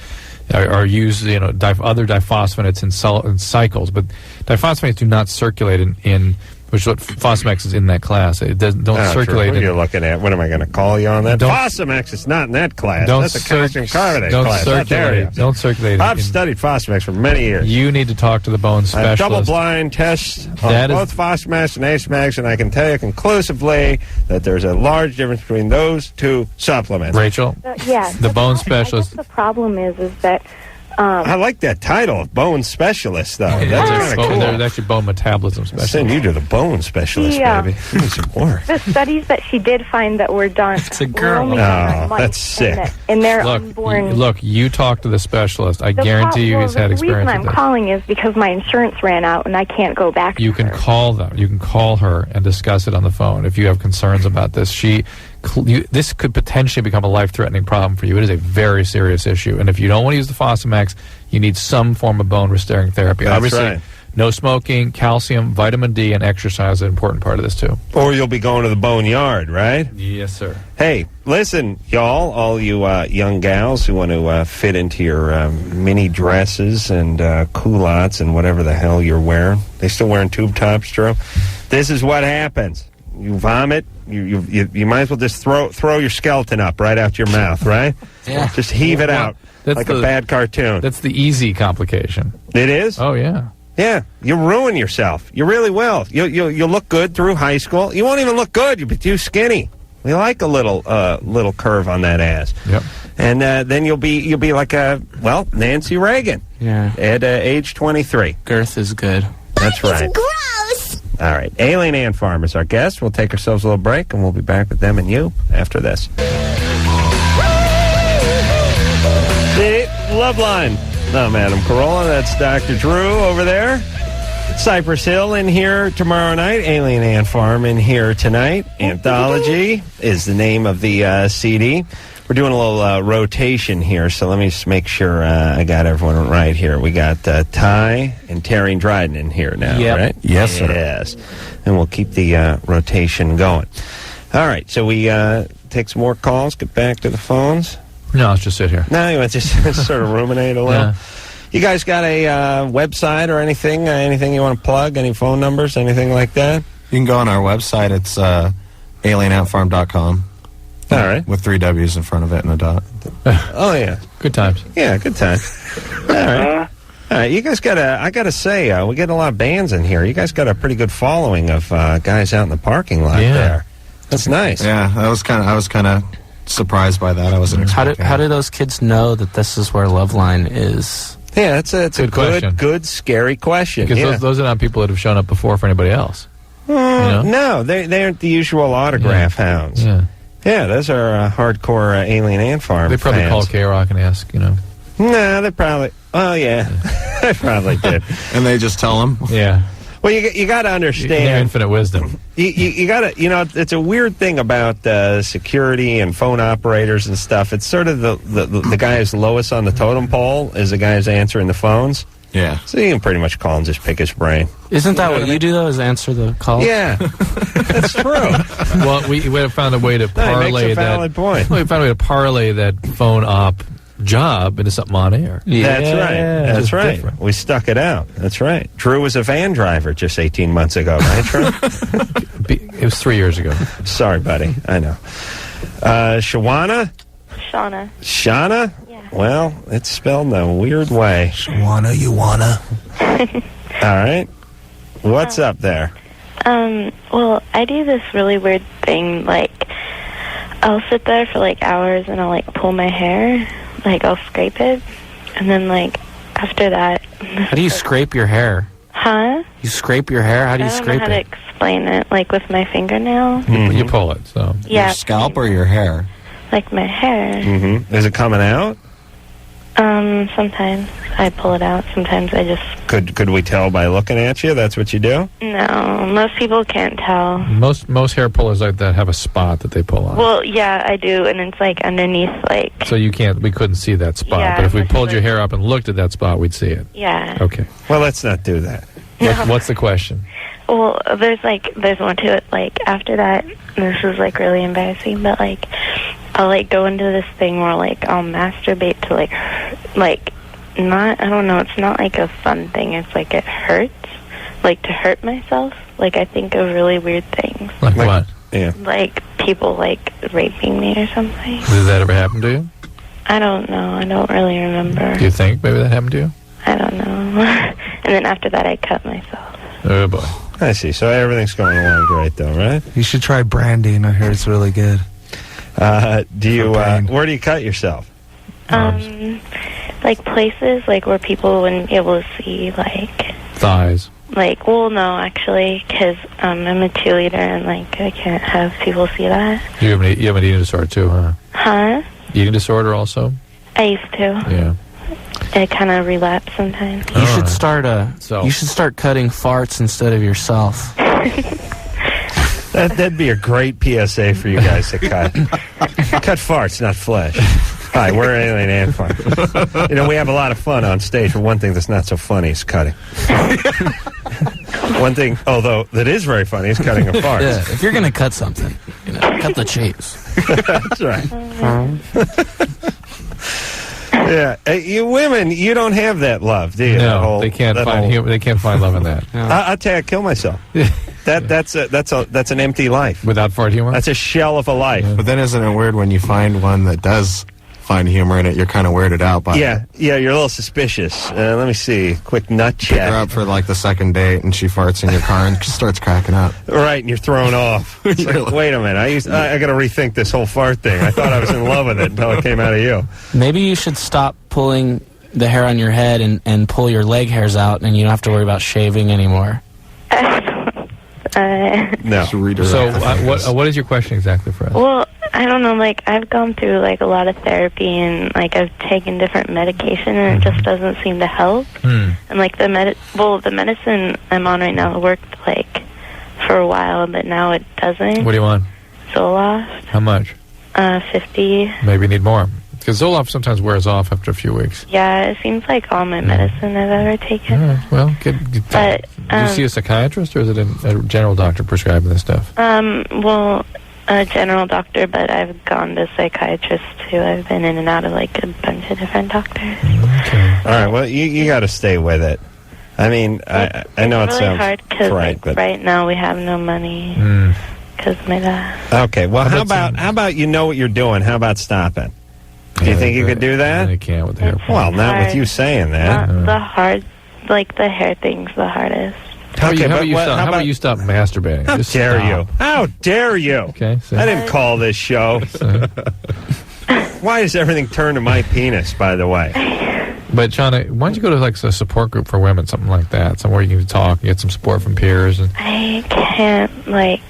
or use other diphosphonates in cycles. But diphosphonates do not circulate in which is what Fosamax is in that class. It don't circulate. What are you looking at? What am I going to call you on that? Fosamax is not in that class. That's a calcium carbonate class. Don't circulate. I've studied Fosamax for many years. You need to talk to the bone specialist. Double-blind tests on both Fosamax and Acemax, and I can tell you conclusively that there's a large difference between those two supplements. Rachel? Yes. The bone specialist. I guess the problem is that... I like that title of bone specialist, though. Yeah, That's kind of cool. There's actually bone metabolism specialist. Send you to the bone specialist, baby. You need some work. The studies that she did find that were done were only done on mice, that's sick. In their unborn... Look, you talk to the specialist. I guarantee you he's had experience with The reason I'm calling is because my insurance ran out and I can't go back You can call them. You can call her and discuss it on the phone if you have concerns about this. This could potentially become a life-threatening problem for you. It is a very serious issue. And if you don't want to use the Fosamax, you need some form of bone-restoring therapy. That's Obviously, right. No smoking, calcium, vitamin D, and exercise is an important part of this, too. Or you'll be going to the boneyard, right? Yes, sir. Hey, listen, y'all, all you young gals who want to fit into your mini dresses and culottes and whatever the hell you're wearing. They still wearing tube tops, Drew? This is what happens. You vomit. You might as well just throw your skeleton up right out your mouth, right? Yeah. Just heave it out like a bad cartoon. That's the easy complication. It is? Oh, yeah. Yeah. You'll ruin yourself. You really will. You'll look good through high school. You won't even look good. You'll be too skinny. We like a little curve on that ass. Yep. And then you'll be like Nancy Reagan. Yeah. At age 23. Girth is good. That's right. Gross! All right. Aileen Ant Farm is our guest. We'll take ourselves a little break, and we'll be back with them and you after this. The Loveline. I'm Adam Carolla. That's Dr. Drew over there. Cypress Hill in here tomorrow night. Aileen Ant Farm in here tonight. Anthology is the name of the CD. We're doing a little rotation here, so let me just make sure I got everyone right here. We got Ty and Terry Dryden in here now, right? Yes, sir. Yes. And we'll keep the rotation going. All right, so we take some more calls, get back to the phones. No, let's just sit here. No, you want to just sort of ruminate a little? Yeah. You guys got a website or anything? Anything you want to plug? Any phone numbers? Anything like that? You can go on our website. It's alienantfarm.com. All right. With 3 W's in front of it and a dot. Oh, yeah. Good times. Yeah, good times. All right. All right, you guys I got to say, we get a lot of bands in here. You guys got a pretty good following of guys out in the parking lot there. That's nice. Yeah, I was kind of surprised by that. I wasn't expecting How do those kids know that this is where Loveline is? Yeah, it's a good, scary question. Because those are not people that have shown up before for anybody else. No, they aren't the usual autograph hounds. Yeah, those are hardcore Alien Ant Farm They probably fans. call K-Rock and ask, No, they probably... Oh, yeah. They probably did. And they just tell them? Yeah. Well, you got to understand... Their infinite wisdom. You got to... it's a weird thing about security and phone operators and stuff. It's sort of the guy who's lowest on the totem pole is the guy who's answering the phones. Yeah. So you can pretty much call and just pick his brain. Isn't that what you do, though, is answer the call? Yeah. That's true. Well, we have found a way to parlay that. He makes a valid point. Well, we found a way to parlay that phone op job into something on air. That's right. That's right. Different. We stuck it out. That's right. Drew was a van driver just 18 months ago, right, Drew? It was 3 years ago. Sorry, buddy. I know. Shawana? Shauna? Yeah. Well, it's spelled in a weird way. Shawana, you wanna? All right. What's up there? Well, I do this really weird thing, like, I'll sit there for, like, hours and I'll, like, pull my hair, like, I'll scrape it, and then, like, after that... How do you scrape your hair? Huh? You scrape your hair? How do you scrape I don't know how to explain it, like, with my fingernail. You pull it, so... Yeah. Your scalp or your hair? Like, my hair. Mm-hmm. Is it coming out? Sometimes I pull it out. Sometimes I just... Could we tell by looking at you? That's what you do? No, most people can't tell. Most hair pullers like that have a spot that they pull on. Well, yeah, I do, and it's, like, underneath, like... So we couldn't see that spot. Yeah, but if we unless pulled your hair up and looked at that spot, we'd see it. Yeah. Okay. Well, let's not do that. What's the question? Well, there's more to it. Like, after that, this is, like, really embarrassing, but, like, I'll, like, go into this thing where, like, I'll masturbate to, like, not, I don't know, it's not, like, a fun thing. It's, like, it hurts, like, to hurt myself. Like, I think of really weird things. Like what? Yeah. Like, people, like, raping me or something. Did that ever happen to you? I don't know. I don't really remember. Do you think maybe that happened to you? I don't know. And then after that, I cut myself. Oh, boy. I see. So everything's going along great, though, right? You should try branding. I hear it's really good. Do you? Where do you cut yourself? Like places like where people wouldn't be able to see, like thighs. Like, well, no, actually, because I'm a cheerleader and like I can't have people see that. You have an eating disorder too, huh? Huh? Eating disorder also? I used to. Yeah. It kind of relapse sometimes. You should start You should start cutting farts instead of yourself. That'd be a great PSA for you guys to cut. Cut farts, not flesh. Hi, we're Alien and Fun. You know, we have a lot of fun on stage, but one thing that's not so funny is cutting. One thing, although, that is very funny is cutting a fart. Yeah, if you're going to cut something, cut the chase. That's right. Yeah, you women, you don't have that love, do you? No, they can't find love in that. I'll tell you, I'd kill myself. That's an empty life without fart humor. That's a shell of a life. But then, isn't it weird when you find one that does find humor in it? You're kind of weirded out by it. Yeah, you're a little suspicious. Let me see, quick nut check. You're up for like the second date, and she farts in your car and starts cracking up. Right, and you're thrown off. It's like, wait a minute, I got to rethink this whole fart thing. I thought I was in love with it until it came out of you. Maybe you should stop pulling the hair on your head and pull your leg hairs out, and you don't have to worry about shaving anymore. No. So, what is your question exactly for us? Well, I don't know, like, I've gone through, like, a lot of therapy, and, like, I've taken different medication, and it just doesn't seem to help. And, like, the medicine I'm on right now worked, like, for a while, but now it doesn't. What do you want? Zoloft. How much? 50. Maybe you need more. Because Zoloft sometimes wears off after a few weeks. Yeah, it seems like all my medicine I've ever taken. All right, well, do you see a psychiatrist, or is it a general doctor prescribing this stuff? Well, a general doctor, but I've gone to psychiatrists too. I've been in and out of like a bunch of different doctors. Okay. All right. Well, you got to stay with it. I mean, I know it really sounds hard because right, but right now we have no money because my dad. Okay. Well, how about you know what you're doing? How about stopping? Do you think you could do that? I can't with the hair. Well, not with you saying that. The hair thing's the hardest. How about you stop masturbating? How dare you? How dare you? Okay, so. I didn't call this show. Why does everything turn to my penis, by the way? But, Shauna, why don't you go to, like, a support group for women, something like that, somewhere you can talk and get some support from peers? I can't, like,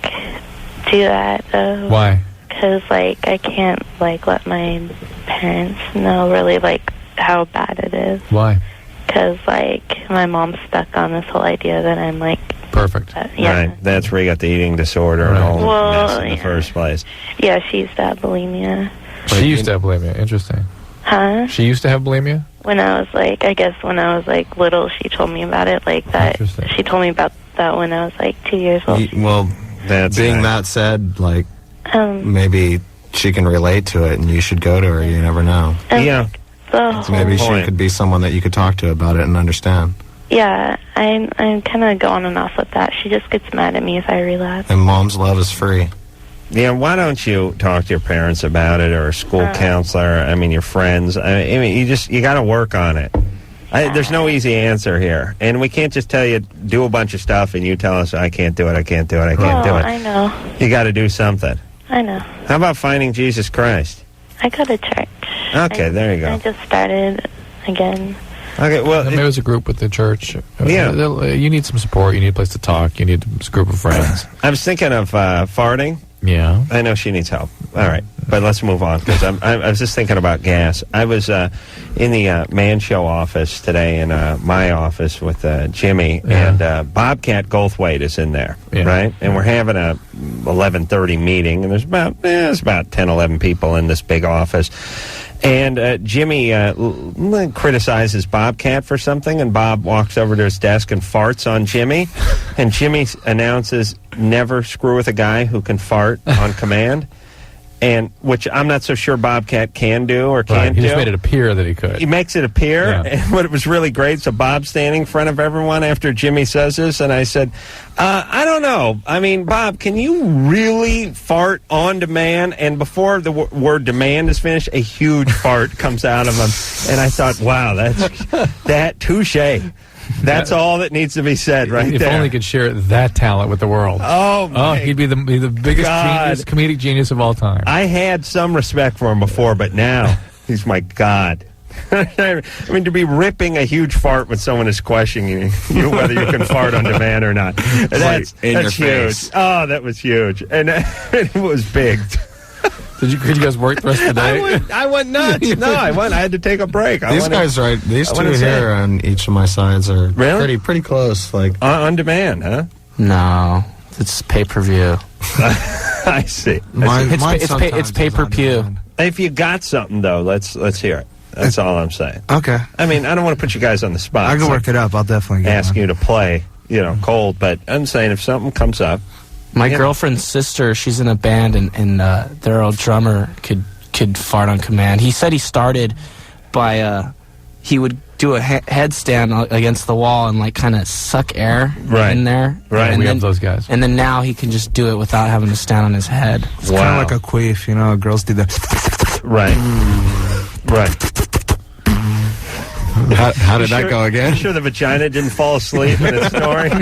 do that, though. Why? Because, like, I can't, like, let my parents know really, like, how bad it is. Why? Because, like, my mom's stuck on this whole idea that I'm, like... Perfect. Yeah. Right. That's where you got the eating disorder and all mess in the first place. Yeah, she used to have bulimia. She used to have bulimia. Interesting. Huh? She used to have bulimia? When I was, like, I guess when I was, like, little, she told me about it, like, that. She told me about that when I was, like, 2 years old. Well, that said, like, maybe she can relate to it, and you should go to her. You never know. Yeah. the Maybe whole... she could be someone that you could talk to about it and understand. Yeah, I'm kind of going on off with that. She just gets mad at me if I relapse. And mom's love is free. Yeah, why don't you talk to your parents about it, or a school counselor? I mean, your friends. I mean, you got to work on it. There's no easy answer here, and we can't just tell you do a bunch of stuff and you tell us I can't do it, I can't do it, I can't do it. I know. You got to do something. I know. How about finding Jesus Christ? I go to church. Okay, there you go. I just started again. Okay, well, maybe it was a group with the church. Yeah, you need some support. You need a place to talk. You need a group of friends. I was thinking of farting. Yeah, I know she needs help. All right, but let's move on because I was just thinking about gas. I was in the Man Show office today, in my office with Jimmy, and Bobcat Goldthwait is in there, right? And we're having a 11:30 meeting, and there's about 10, 11 people in this big office. And Jimmy criticizes Bobcat for something, and Bob walks over to his desk and farts on Jimmy. And Jimmy announces, never screw with a guy who can fart on command. And which I'm not so sure Bobcat can do or can't do. He just made it appear that he could. He makes it appear, and what was really great, so Bob's standing in front of everyone after Jimmy says this, and I said, I don't know. I mean, Bob, can you really fart on demand? And before the word demand is finished, a huge fart comes out of him. And I thought, wow, that touche. That's all that needs to be said right if there. If only he could share that talent with the world. He'd be the biggest genius, comedic genius of all time. I had some respect for him before, but now he's my god. I mean, to be ripping a huge fart when someone is questioning you whether you can fart on demand or not. That's huge. Face. Oh, that was huge. And it was big. Could you guys work the rest of the day? I went nuts. No, I had to take a break. These two here on each of my sides are pretty close. Like on demand, huh? No, it's pay-per-view. I see. It's pay-per-view. If you got something though, let's hear it. That's all I'm saying. Okay. I mean, I don't want to put you guys on the spot. I can work it up. I'll definitely ask you to play, cold. But I'm saying if something comes up. My girlfriend's sister, she's in a band, and their old drummer could fart on command. He said he started by he would do a headstand against the wall and kind of suck air in there. Right, and we have those guys. And then now he can just do it without having to stand on his head. It's kind of like a queef, girls do that. Right. Right. How did that go again? You sure the vagina didn't fall asleep in its snoring?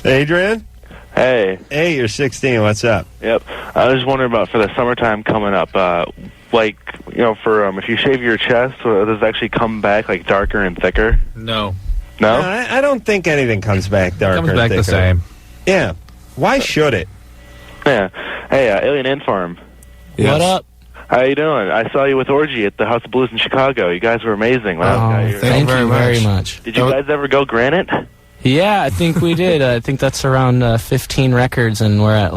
Adrian? Hey. Hey, you're 16. What's up? Yep. I was just wondering about for the summertime coming up, for if you shave your chest, does it actually come back darker and thicker? No. No? I don't think anything comes back darker. It comes back thicker. the same. Yeah. Why should it? Yeah. Hey, Alien Inform. Yes. What up? How you doing? I saw you with Orgy at the House of Blues in Chicago. You guys were amazing. Wow. Thank you very much. Did you guys ever go Granite? Yeah, I think we did. I think that's around 15 records, and we're at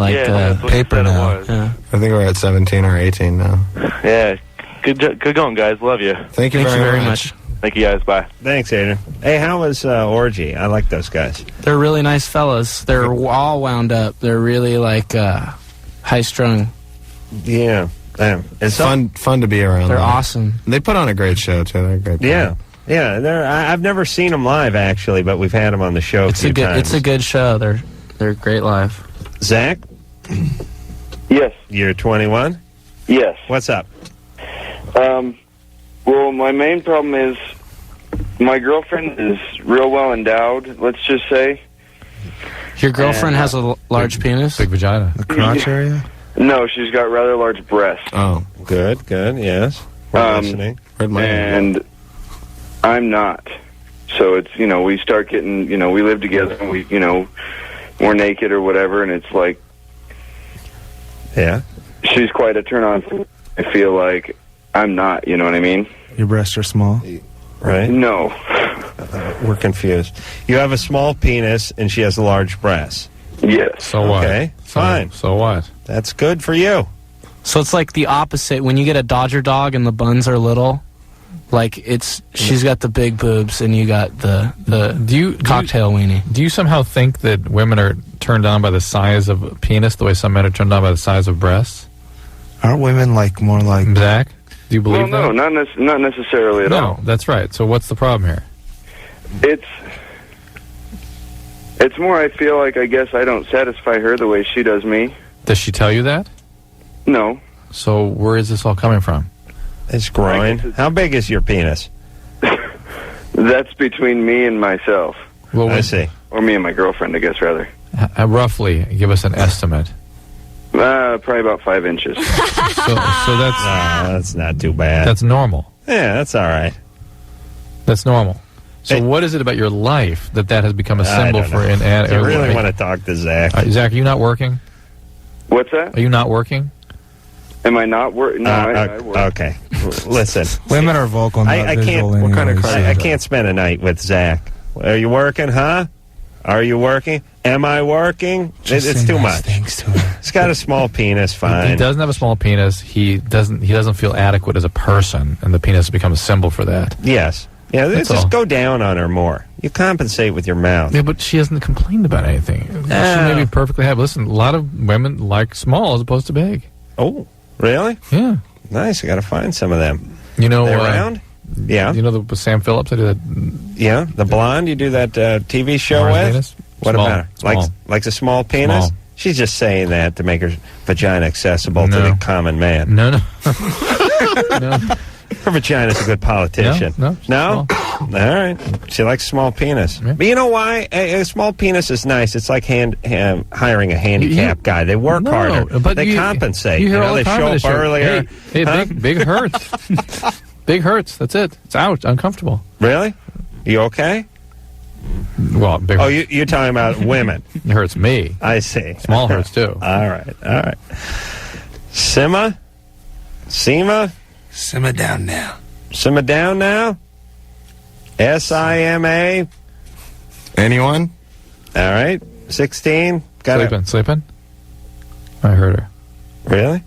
paper now. Yeah. I think we're at 17 or 18 now. Yeah. Good going, guys. Love you. Thank you very much. Thank you, guys. Bye. Thanks, Adrian. Hey, how was Orgy? I like those guys. They're really nice fellas. They're all wound up. They're really high-strung. Yeah. It's fun to be around. They're awesome. They put on a great show, too. They're great. Yeah. Yeah, I've never seen them live, actually, but we've had them on the show a few times. It's a good show. They're great live. Zach? Yes. You're 21? Yes. What's up? Well, my main problem is my girlfriend is real well endowed, let's just say. Your girlfriend has a large penis? Big vagina. The crotch area? No, she's got rather large breasts. Oh, good, yes. We're listening. And I'm not. So it's, we start getting, we live together and we're naked or whatever, and it's like... Yeah. She's quite a turn-on. I feel like I'm not, you know what I mean? Your breasts are small? Right? No. We're confused. You have a small penis, and she has a large breast. Yes. So what? Okay, fine. So what? That's good for you. So it's like the opposite. When you get a Dodger dog and the buns are little, Like she's got the big boobs and you got the cocktail weenie. Do you somehow think that women are turned on by the size of a penis the way some men are turned on by the size of breasts? Aren't women more like Zach? Do you believe that? No, not necessarily at all. No, that's right. So what's the problem here? It's more, I feel like, I guess I don't satisfy her the way she does me. Does she tell you that? No. So where is this all coming from? It's groin. How big is your penis? That's between me and myself. Well, I see. Or me and my girlfriend, I guess, rather. Roughly, give us an estimate. Probably about 5 inches. So that's not too bad. That's normal. Yeah, that's all right. That's normal. So what is it about your life that has become a symbol for an You really want to talk to Zach? Zach, are you not working? What's that? Are you not working? Am I not working? No, I work. Okay. Listen. Women are vocal, not I visual can't. anyways. I can't spend a night with Zach. Are you working, huh? Are you working? Am I working? It's too much. He's got a small penis, fine. He doesn't have a small penis. He doesn't feel adequate as a person, and the penis has become a symbol for that. Yes. Yeah, just go down on her more. You compensate with your mouth. Yeah, but she hasn't complained about anything. She may be perfectly happy. Listen, a lot of women like small as opposed to big. Oh, really? Yeah. Nice. I got to find some of them. You know, they're around? Yeah. You know the Sam Phillips? I do that. Yeah, the blonde you do that TV show Mars with? Venus? What Small. about her? Small. Likes a small penis? Small. She's just saying that to make her vagina accessible to the common man. No. No. Her vagina's a good politician. No? All right. She likes small penis. Yeah. But you know why? A small penis is nice. It's like hiring a handicap guy. They work harder. But they compensate. You hear all the they time show on up this show, earlier. Hey, big hurts. Big hurts. That's it. It's out. Uncomfortable. Really? You okay? Well, big hurts. Oh, you're talking about women. It hurts me. I see. Small hurts, too. All right. Sima? Simmer down now. Simmer down now? SIMA? Anyone? All right. 16? Sleeping? I heard her. Really?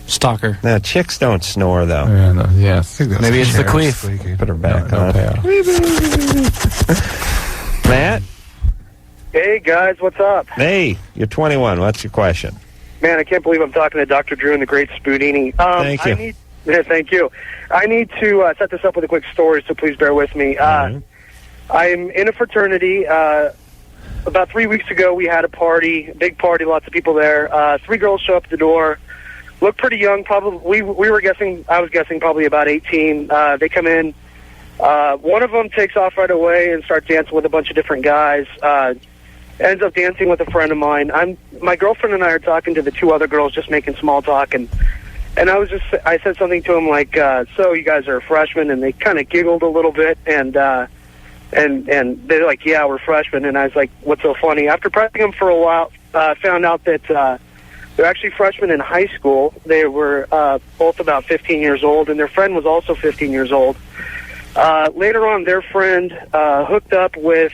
Stalker. Now, chicks don't snore, though. Yeah, no, yes. Maybe it's the queef. Put her back No on. payoff. Matt? Hey, guys, what's up? Hey, you're 21. What's your question? Man, I can't believe I'm talking to Dr. Drew and the great Spoonini. Thank you. Thank you. I need to set this up with a quick story, so please bear with me. I'm in a fraternity. About 3 weeks ago, we had a party, big party, lots of people there. 3 girls show up at the door, look pretty young. Probably we were guessing. I was guessing probably about 18. They come in. One of them takes off right away and starts dancing with a bunch of different guys. Ends up dancing with a friend of mine. My girlfriend and I are talking to the 2 other girls, just making small talk, and I said something to them like, "So you guys are freshmen?" And they kind of giggled a little bit, and they're like, "Yeah, we're freshmen." And I was like, "What's so funny?" After pressing them for a while, found out that they're actually freshmen in high school. They were both about 15 years old, and their friend was also 15 years old. Later on, their friend hooked up with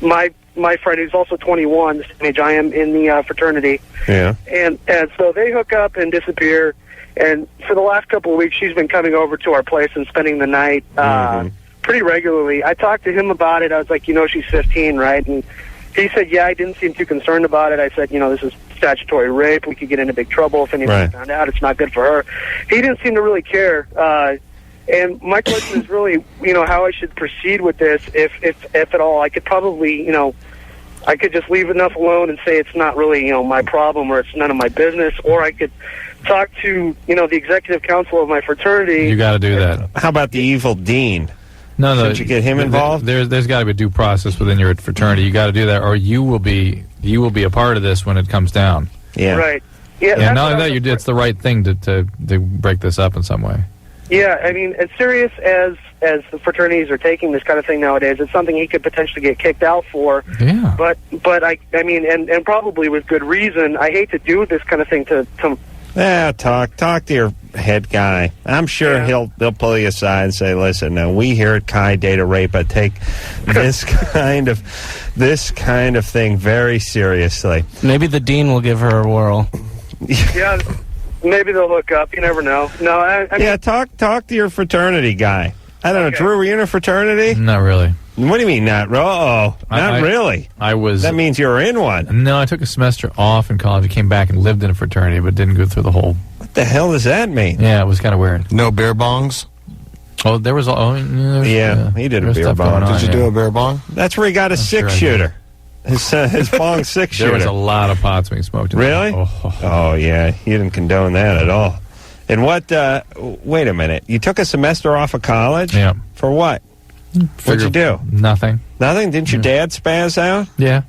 my friend, who's also 21, the same age I am in the fraternity. Yeah. And so they hook up and disappear. And for the last couple of weeks, she's been coming over to our place and spending the night pretty regularly. I talked to him about it. I was like, she's 15, right? And he said, yeah, I didn't seem too concerned about it. I said, this is statutory rape. We could get into big trouble if anyone found out. It's not good for her. He didn't seem to really care. And my question is really, how I should proceed with this, if at all. I could probably, I could just leave enough alone and say it's not really, my problem or it's none of my business, or I could talk to, the executive council of my fraternity. You got to do that. How about the evil dean? No. Should you get him involved? There's got to be a due process within your fraternity. You got to do that, or you will be a part of this when it comes down. Yeah. Right. Yeah. And not only that, it's the right thing to break this up in some way. Yeah, I mean, as serious as the fraternities are taking this kind of thing nowadays, it's something he could potentially get kicked out for. Yeah. But I mean, and probably with good reason. I hate to do this kind of thing to Yeah, talk to your head guy. I'm sure he'll pull you aside and say, "Listen, now we here at Chi Data Rape take this kind of thing very seriously." Maybe the dean will give her a whirl. Yeah, Maybe they'll look up. You never know. No, I mean, Yeah, talk to your fraternity guy. I don't know, Drew, were you in a fraternity? Not really. What do you mean, not? Not really. I was. That means you were in one. No, I took a semester off in college. I came back and lived in a fraternity, but didn't go through the whole. What the hell does that mean? Yeah, it was kind of weird. No beer bongs? Oh, there was. He did a beer bong. Did you do a beer bong? That's where he got a six-shooter. His bong six-shooter. There was a lot of pots being smoked. Really? Oh, yeah. You didn't condone that at all. And what, wait a minute. You took a semester off of college? Yeah. For what? What'd you do? Nothing. Nothing? Didn't your dad spaz out? Yeah.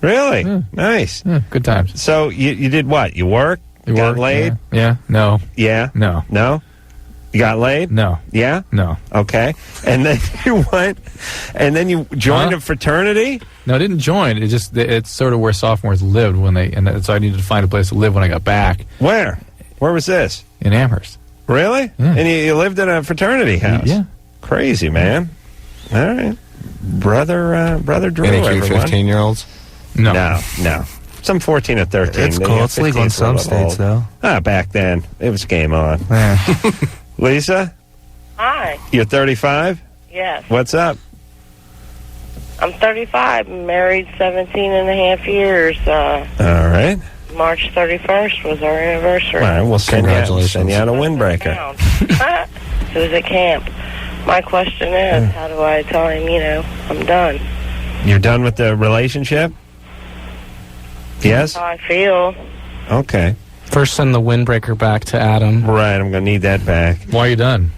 Really? Nice. Good times. So you did what? You worked? You got laid? Yeah. No. Yeah? No. No? You got laid? No. Yeah? No. Okay. And then you went, and then you joined a fraternity? No, I didn't join. It's sort of where sophomores lived and so I needed to find a place to live when I got back. Where? Where was this? In Amherst. Really? Yeah. And you lived in a fraternity house? Yeah. Crazy, man. All right. Brother Drew, Any cute everyone. 15-year-olds? No. Some 14 or 13. It's cool. It's legal in some states, though. Back then, it was game on. Lisa? Hi. You're 35? Yes. What's up? I'm 35, married 17 and a half years. All right. March 31st was our anniversary. All right, we'll send you out a windbreaker. It was at camp. My question is, how do I tell him, I'm done? You're done with the relationship? Yes? That's how I feel. Okay. First, send the windbreaker back to Adam. Right, I'm going to need that back. Why are you done?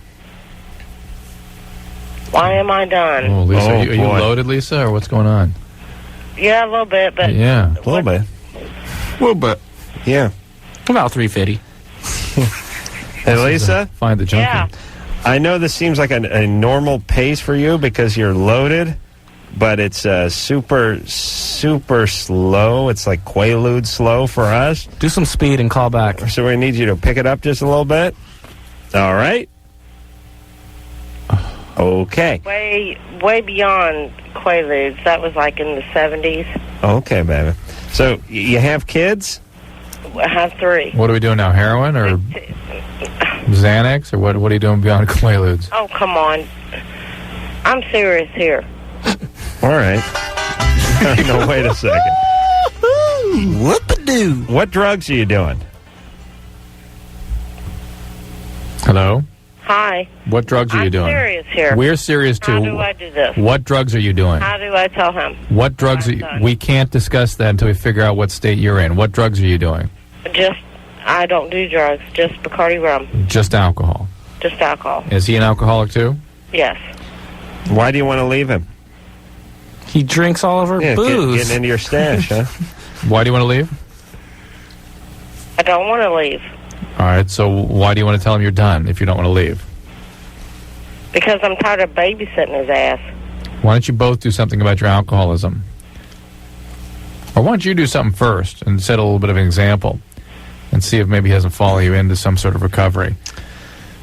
Why am I done? Oh, Lisa, are you loaded, Lisa, or what's going on? Yeah, a little bit, but... Yeah. A little bit. A little bit. Yeah. About 350. Hey, Lisa? Find the junkie. Yeah. I know this seems like a normal pace for you because you're loaded, but it's super, super slow. It's like Quaalude slow for us. Do some speed and call back. So we need you to pick it up just a little bit. All right. Okay. Way beyond Quaaludes. That was like in the 70s. Okay, baby. So you have kids? I have 3. What are we doing now? Heroin or Xanax, or what are you doing beyond Quaaludes? Oh, come on. I'm serious here. All right. No, wait a second. Whoop-a-doo. What drugs are you doing? Hello? Hi. What drugs are you doing? I'm serious here. We're serious, too. How do I do this? What drugs are you doing? How do I tell him? What drugs we can't discuss that until we figure out what state you're in. What drugs are you doing? I don't do drugs, just Bacardi rum. Just alcohol. Just alcohol. Is he an alcoholic, too? Yes. Why do you want to leave him? He drinks all over booze. Getting into your stash, huh? Why do you want to leave? I don't want to leave. All right, so why do you want to tell him you're done if you don't want to leave? Because I'm tired of babysitting his ass. Why don't you both do something about your alcoholism? Or why don't you do something first and set a little bit of an example and see if maybe he doesn't follow you into some sort of recovery?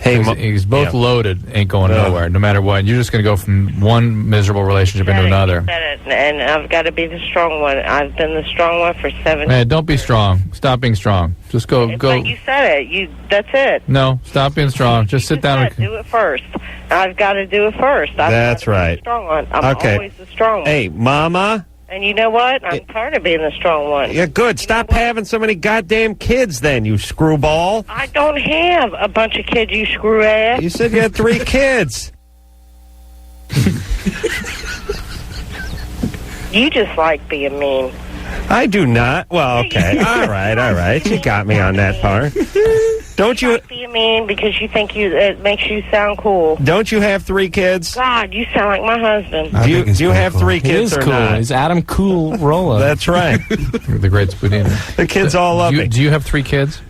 Hey, he's both loaded, ain't going nowhere, no matter what. You're just going to go from one miserable relationship into another. You said it, and I've got to be the strong one. I've been the strong one for 7 years. Man, don't be strong. Stop being strong. Just go. Like you said it. That's it. No, stop being strong. Just sit down. Do it first. I've got to do it first. That's right. The strong one. I'm always the strong one. Hey, Mama. And you know what? I'm tired of being the strong one. Yeah, good. Stop having so many goddamn kids then, you screwball. I don't have a bunch of kids, you screw ass. You said you had 3 kids. You just like being mean. I do not. Well, okay. All right. You got me on that part. Don't you like being mean because you think it makes you sound cool? Don't you have 3 kids? God, you sound like my husband. Do you have 3 kids or cool. not? He's Adam Cool Rolla. That's right. The great Spudino. The kids all love me. Do you have 3 kids?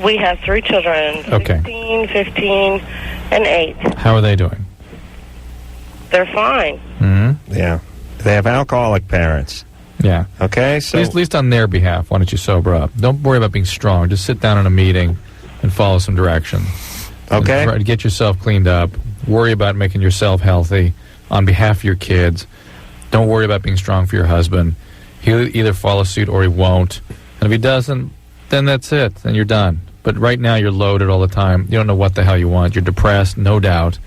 We have 3 children. Okay. 16, 15, and 8. How are they doing? They're fine. Mm-hmm. Yeah. They have alcoholic parents. Yeah. Okay, so... At least on their behalf, why don't you sober up? Don't worry about being strong. Just sit down in a meeting and follow some direction. Okay. And try to get yourself cleaned up. Worry about making yourself healthy on behalf of your kids. Don't worry about being strong for your husband. He'll either follow suit or he won't. And if he doesn't, then that's it. Then you're done. But right now you're loaded all the time. You don't know what the hell you want. You're depressed, no doubt.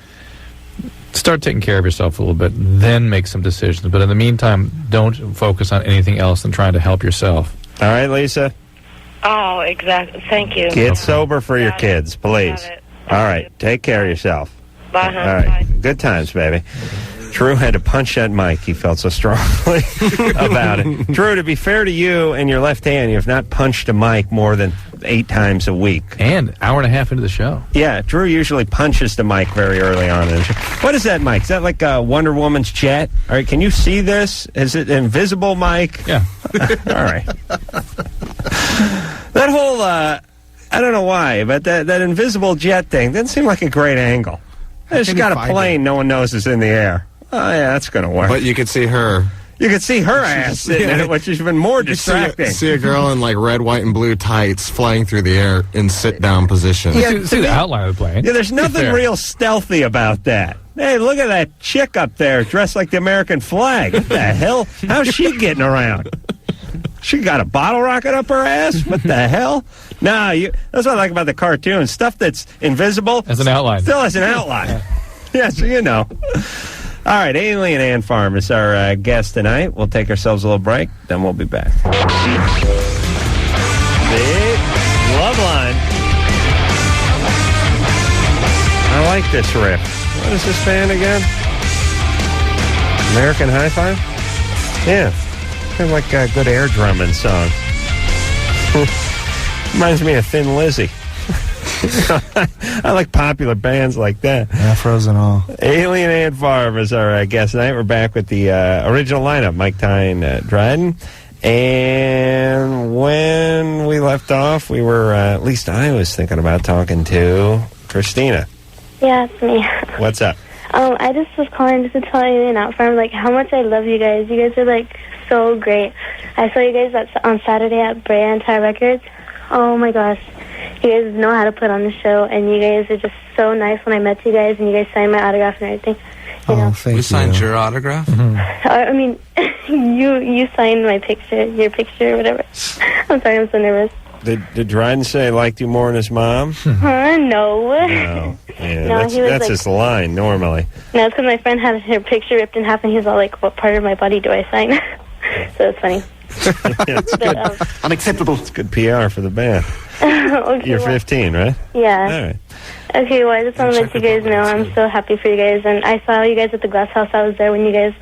Start taking care of yourself a little bit, then make some decisions. But in the meantime, don't focus on anything else than trying to help yourself. All right, Lisa? Oh, exactly. Thank you. Get sober for your kids, please. All right, take care of yourself. Bye, All hon. right, good times, baby. Drew had to punch that mic. He felt so strongly about it. Drew, to be fair to you and your left hand, you have not punched a mic more than 8 times a week. And hour and a half into the show. Yeah, Drew usually punches the mic very early on in the show. What is that mic? Is that like Wonder Woman's jet? All right, can you see this? Is it an invisible mic? Yeah. All right. That whole, I don't know why, but that invisible jet thing didn't seem like a great angle. I just got a plane no one knows is in the air. Oh, yeah, that's going to work. But you could see her. You could see her ass sitting in it, which is even more distracting. See a girl in like red, white, and blue tights flying through the air in sit-down position. Yeah, see the outline of the plane. Yeah, there's nothing real stealthy about that. Hey, look at that chick up there dressed like the American flag. What the hell? How's she getting around? She got a bottle rocket up her ass? What the hell? Nah, that's what I like about the cartoon. Stuff that's invisible. As an outline. Still has an outline. Yeah, so you know. All right, Alien Ant Farm is our guest tonight. We'll take ourselves a little break, then we'll be back. The Loveline. I like this riff. What is this band again? American Hi-Fi? Yeah. Kind of like a good air drumming song. Reminds me of Thin Lizzy. I like popular bands like that. Afros and all. Alien Ant Farm is our guest tonight. We're back with the original lineup, Mike, Ty, and Dryden. And when we left off, we were, at least I was thinking about talking to Christina. Yeah, it's me. What's up? I just was calling just to tell Alien Ant Farm, like, how much I love you guys. You guys are, like, so great. I saw you guys on Saturday at Bray Anti-Records. Oh, my gosh. You guys know how to put on the show, and you guys are just so nice when I met you guys, and you guys signed my autograph and everything. You know. Thank you. We signed your autograph? I mean, you signed my picture, your picture, or whatever. I'm sorry, I'm so nervous. Did Dryden say he liked you more than his mom? Huh? No. No. Yeah, No, he was that's like- his line, normally. No, it's because my friend had her picture ripped in half, and he's all like, what part of my body do I sign? So it's funny. Yeah, it's good. Unacceptable. It's good PR for the band. Okay, You're well, 15, right? Yeah. All right. Okay, well, I just want to let you guys know I'm so happy for you guys. And I saw you guys at the Glass House. I was there when you guys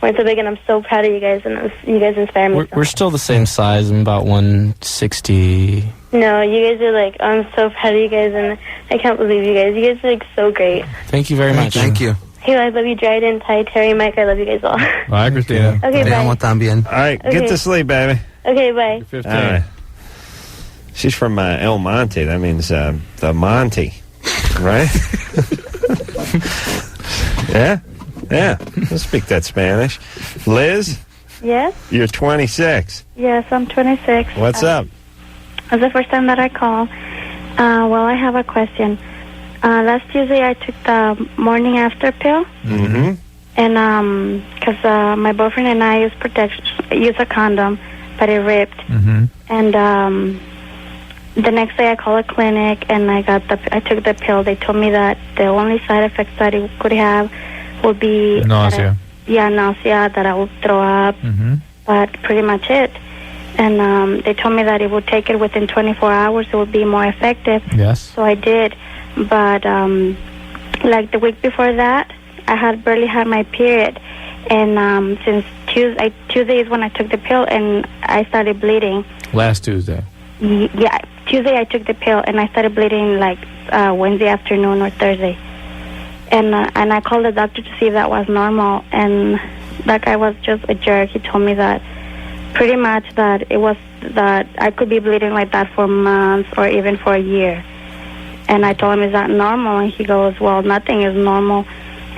weren't so big, and I'm so proud of you guys. And you guys inspire me. We're still the same size. I'm about 160. No, you guys are like, I'm so proud of you guys, and I can't believe you guys. You guys are like so great. Thank you very much. Thank you. Hey, I love you, Dryden, Ty, Terry, Mike. I love you guys all. Bye, Christina. Okay, bye. También. All right, Okay. get to sleep, baby. Okay, bye. You're 15. All right. She's from El Monte. That means the Monte, right? Yeah? Yeah. I'll speak that Spanish. Liz, Yes? you're 26. Yes, I'm 26. What's up? It's the first time that I call. Well, I have a question. Last Tuesday, I took the morning after pill. Mm-hmm. And, because my boyfriend and I use a condom, but it ripped. Mm-hmm. And, the next day I called a clinic and I took the pill. They told me that the only side effects that it could have would be Nausea. nausea, that I would throw up, Mm-hmm. but pretty much it. And they told me that it would take it within 24 hours, it would be more effective. Yes. So I did, but like the week before that, I had barely had my period, and since Tuesday is when I took the pill, and I started bleeding. Last Tuesday. Yeah, Tuesday I took the pill, and I started bleeding like Wednesday afternoon or Thursday. And I called the doctor to see if that was normal, and that guy was just a jerk. He told me that pretty much that I could be bleeding like that for months or even for a year. And I told him, is that normal? And he goes, well, nothing is normal.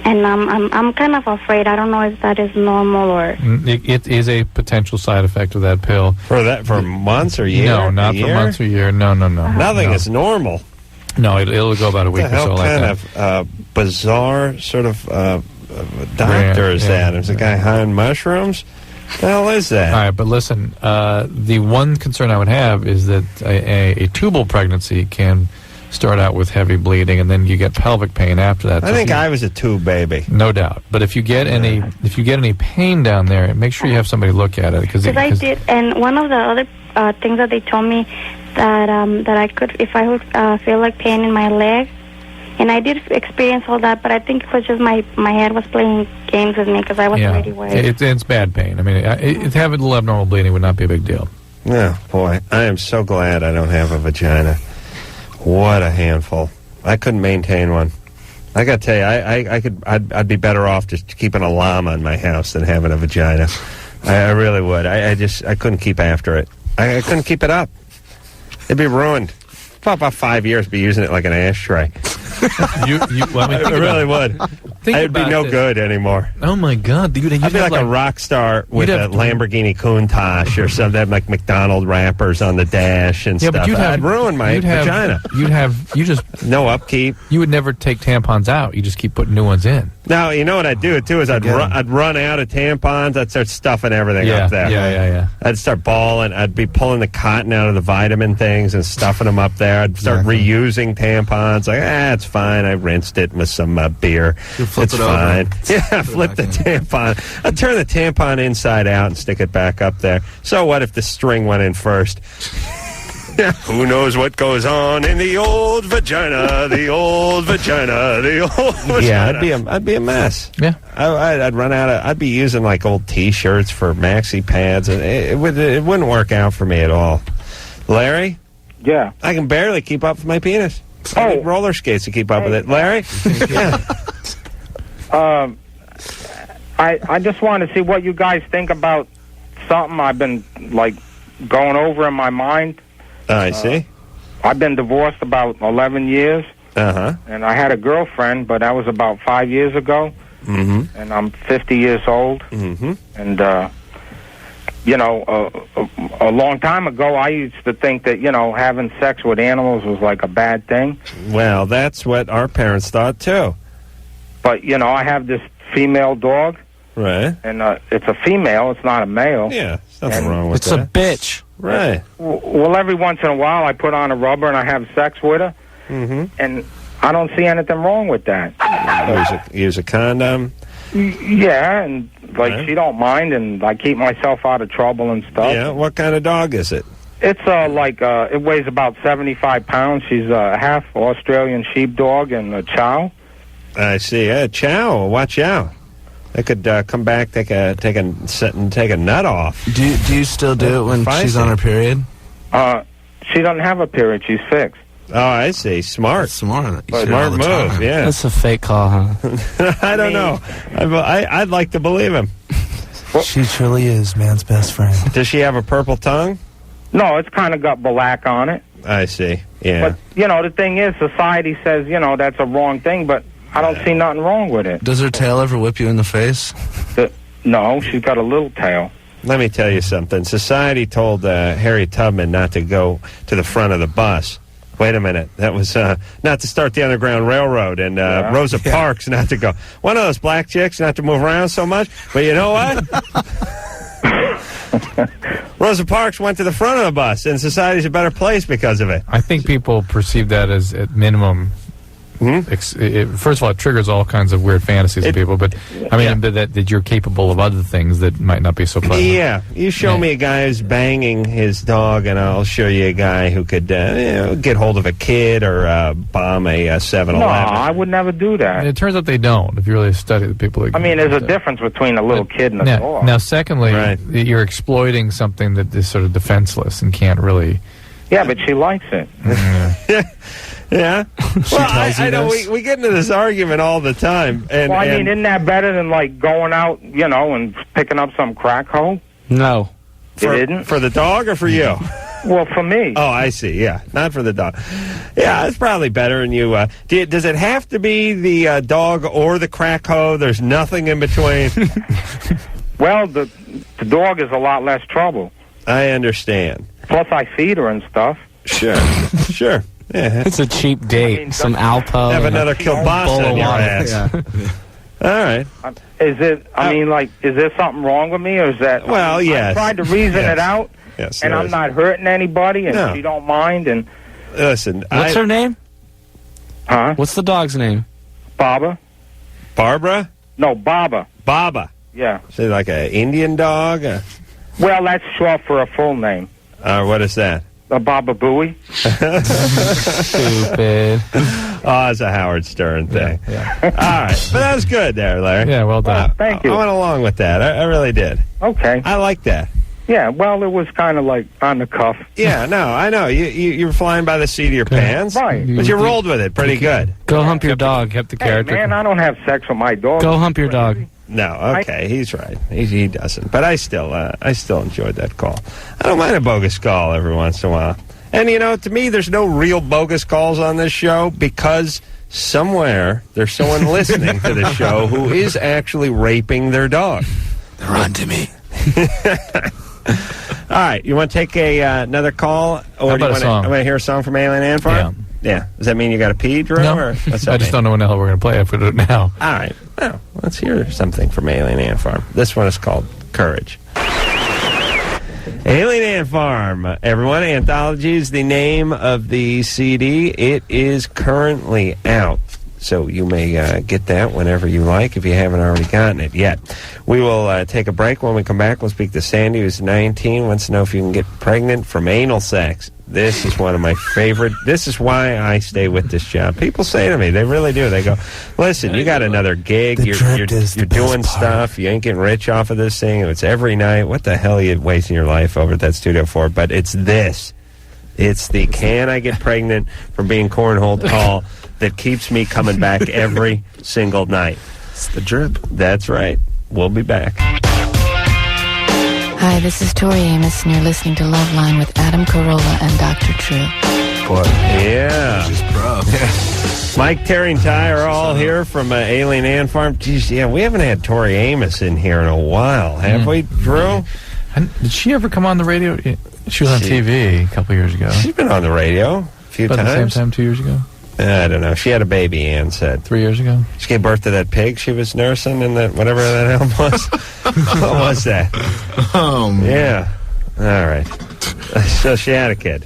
And I'm kind of afraid. I don't know if that is normal or... It is a potential side effect of that pill. For months or years? No, not for months or year. No. Nothing is normal. No, it'll go about a week or so like that. What kind of bizarre sort of doctor is that? Is the guy high on mushrooms? The hell is that? All right, but listen, the one concern I would have is that a tubal pregnancy can start out with heavy bleeding, and then you get pelvic pain after that. I think I was a tube baby. No doubt. But if you get any pain down there, make sure you have somebody look at it. Because I did, and one of the other things that they told me that I could, if I would feel like pain in my leg, and I did experience all that, but I think it was just my head was playing games with me because I was already worried. It's bad pain. I mean, having a little abnormal bleeding would not be a big deal. Oh, boy. I am so glad I don't have a vagina. What a handful. I couldn't maintain one. I got to tell you, I'd be better off just keeping a llama in my house than having a vagina. I really would. I couldn't keep after it. I couldn't keep it up. It'd be ruined. For about 5 years, be using it like an ashtray. I really would. I'd be no good anymore. Oh my God! I'd be like a rock star with a Lamborghini Countach or something. Have like McDonald wrappers on the dash and stuff. But I'd ruin my vagina. You just no upkeep. You would never take tampons out. You just keep putting new ones in. Now you know what I'd do too is I'd run out of tampons. I'd start stuffing everything up there. Yeah. I'd start balling. I'd be pulling the cotton out of the vitamin things and stuffing them up there. I'd start reusing tampons. Like it's fine. I rinsed it with some beer. Flip it's it fine. over. Yeah, flip the tampon. I'd turn the tampon inside out and stick it back up there. So what if the string went in first? Who knows what goes on in the old vagina, the old vagina, the old vagina. Yeah, I'd be a mess. Yeah. I'd run out of, I'd be using like old T-shirts for maxi pads, and it wouldn't work out for me at all. Larry? Yeah. I can barely keep up with my penis. I need roller skates to keep up with it. Larry? Yeah. I just want to see what you guys think about something I've been like going over in my mind. I see. I've been divorced about 11 years. Uh-huh. And I had a girlfriend, but that was about 5 years ago. Mm-hmm. And I'm 50 years old. Mm-hmm. And, a long time ago, I used to think that, having sex with animals was like a bad thing. Well, that's what our parents thought, too. But, I have this female dog. Right. And it's a female. It's not a male. Yeah, there's nothing wrong with that. It's a bitch. Right. Well, every once in a while, I put on a rubber and I have sex with her. Mm-hmm. And I don't see anything wrong with that. Use a condom? Yeah, and she don't mind, and I keep myself out of trouble and stuff. Yeah, what kind of dog is it? It's it weighs about 75 pounds. She's a half Australian sheepdog and a chow. I see. Chow, watch out. They could come back, take a nut off. Do you still do it when she's on her period? She doesn't have a period. She's fixed. Oh, I see. Smart move. Yeah, that's a fake call, huh? I don't know. I'd like to believe him. She truly is man's best friend. Does she have a purple tongue? No, it's kind of got black on it. I see. Yeah. But the thing is, society says that's a wrong thing, but I don't see nothing wrong with it. Does her tail ever whip you in the face? No, she's got a little tail. Let me tell you something. Society told Harry Tubman not to go to the front of the bus. Wait a minute. That was not to start the Underground Railroad, and Rosa Parks not to go. One of those black chicks not to move around so much. But you know what? Rosa Parks went to the front of the bus, and society's a better place because of it. I think people perceive that as, at minimum, first of all, it triggers all kinds of weird fantasies in people, but I mean that you're capable of other things that might not be so pleasant. Yeah, you show me a guy who's banging his dog, and I'll show you a guy who could get hold of a kid or bomb a 7-Eleven. No, I would never do that. And it turns out they don't, if you really study the people. I mean, there's a difference between a little kid and a dog. Now, secondly, you're exploiting something that is sort of defenseless and can't really... Yeah, but she likes it. Yeah. Well, I know we get into this argument all the time. And, well, I mean, isn't that better than going out, and picking up some crack hoe? No. For the dog or for you? Well, for me. Oh, I see. Yeah, not for the dog. Yeah, it's probably better. And you, does it have to be the dog or the crack hoe? There's nothing in between. Well, the dog is a lot less trouble. I understand. Plus, I feed her and stuff. Sure, sure. Yeah. It's a cheap date. Some Alpo. Have another kielbasa in your ass. All right. Is it? I mean, like, is there something wrong with me, or is that? Well, yes. I tried to reason it out, yes, and I'm not hurting anybody, and No. she don't mind. And listen, What's her name? Huh? What's the dog's name? Baba. Barbara? No, Baba. Baba. Yeah. Is it like an Indian dog? Well, that's short for a full name. What is that? A Baba Booey. Stupid. Oh, it's a Howard Stern thing. Yeah. All right. But that was good there, Larry. Yeah, well done. Well, thank you. I went along with that. I really did. Okay. I like that. Yeah, well, it was kind of like on the cuff. Yeah, no, I know. You were flying by the seat of your pants. Right. But you rolled with it pretty good. Go hump your dog. Kept the Hey, character. man, I don't have sex with my dog. Go hump your dog. No, okay, he's right. He doesn't. But I still enjoyed that call. I don't mind a bogus call every once in a while. And, you know, to me, there's no real bogus calls on this show because somewhere there's someone listening to the show who is actually raping their dog. They're on to me. All right, you want to take another call? Or How do you about a song? want to hear a song from Alien Ant Farm? Yeah. Does that mean you got to pee, Drew? No, Or what's that I just mean? don't know when the hell we're going to play it if we do it now. All right. Well, let's hear something from Alien Ant Farm. This one is called Courage. Alien Ant Farm, everyone. Anthology is the name of the CD. It is currently out, so you may get that whenever you like if you haven't already gotten it yet. We will take a break. When we come back, we'll speak to Sandy, who's 19, wants to know if you can get pregnant from anal sex. This is one of my favorite. This is why I stay with this job. People say to me, they really do. They go, listen, you got another gig. You're doing stuff. You ain't getting rich off of this thing. It's every night. What the hell are you wasting your life over at that studio for? But it's this. It's the can I get pregnant from being cornholed call that keeps me coming back every single night. It's the drip. That's right. We'll be back. Hi, this is Tori Amos, and you're listening to Loveline with Adam Carolla and Dr. Drew. Boy, yeah. Mike, Terry, and Ty are all here from Alien Ant Farm. Geez, yeah, we haven't had Tori Amos in here in a while, have we, Drew? Did she ever come on the radio? She was on TV a couple years ago. She's been on the radio a few About times. the same time 2 years ago? I don't know. She had a baby, Ann said. 3 years ago? She gave birth to that pig she was nursing and that whatever that hell was. What was that? Yeah. All right. So she had a kid.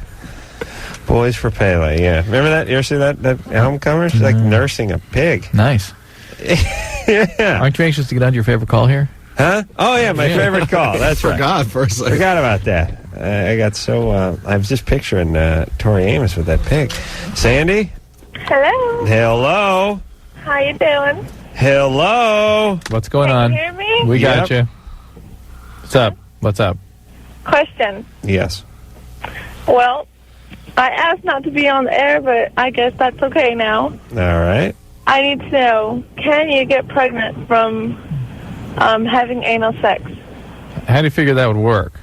Boys for Pele, yeah. Remember that? You ever see that album cover? She's like nursing a pig. Nice. Yeah. Aren't you anxious to get on to your favorite call here? Huh? Oh, yeah, my favorite call. That's right. Forgot about that. I got so... I was just picturing Tori Amos with that pig. Sandy? Hello. Hello. How you doing? Hello. What's going on? Can you hear me? We got you. What's up? What's up? Question. Yes. Well, I asked not to be on the air, but I guess that's okay now. All right. I need to know, can you get pregnant from having anal sex? How do you figure that would work?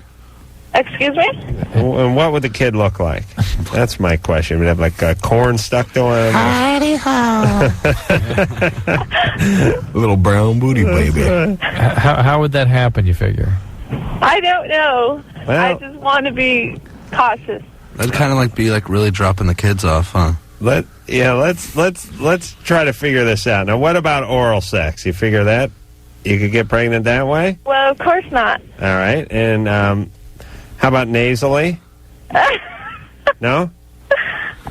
Excuse me? And what would the kid look like? That's my question. Would it have like corn stuck to him? Howdy ho. Little brown booty baby. How would that happen, you figure? I don't know. Well- I just want to be cautious. That'd kind of like be like really dropping the kids off, huh? Let's try to figure this out. Now, what about oral sex? You figure that you could get pregnant that way? Well, of course not. All right. And how about nasally? No?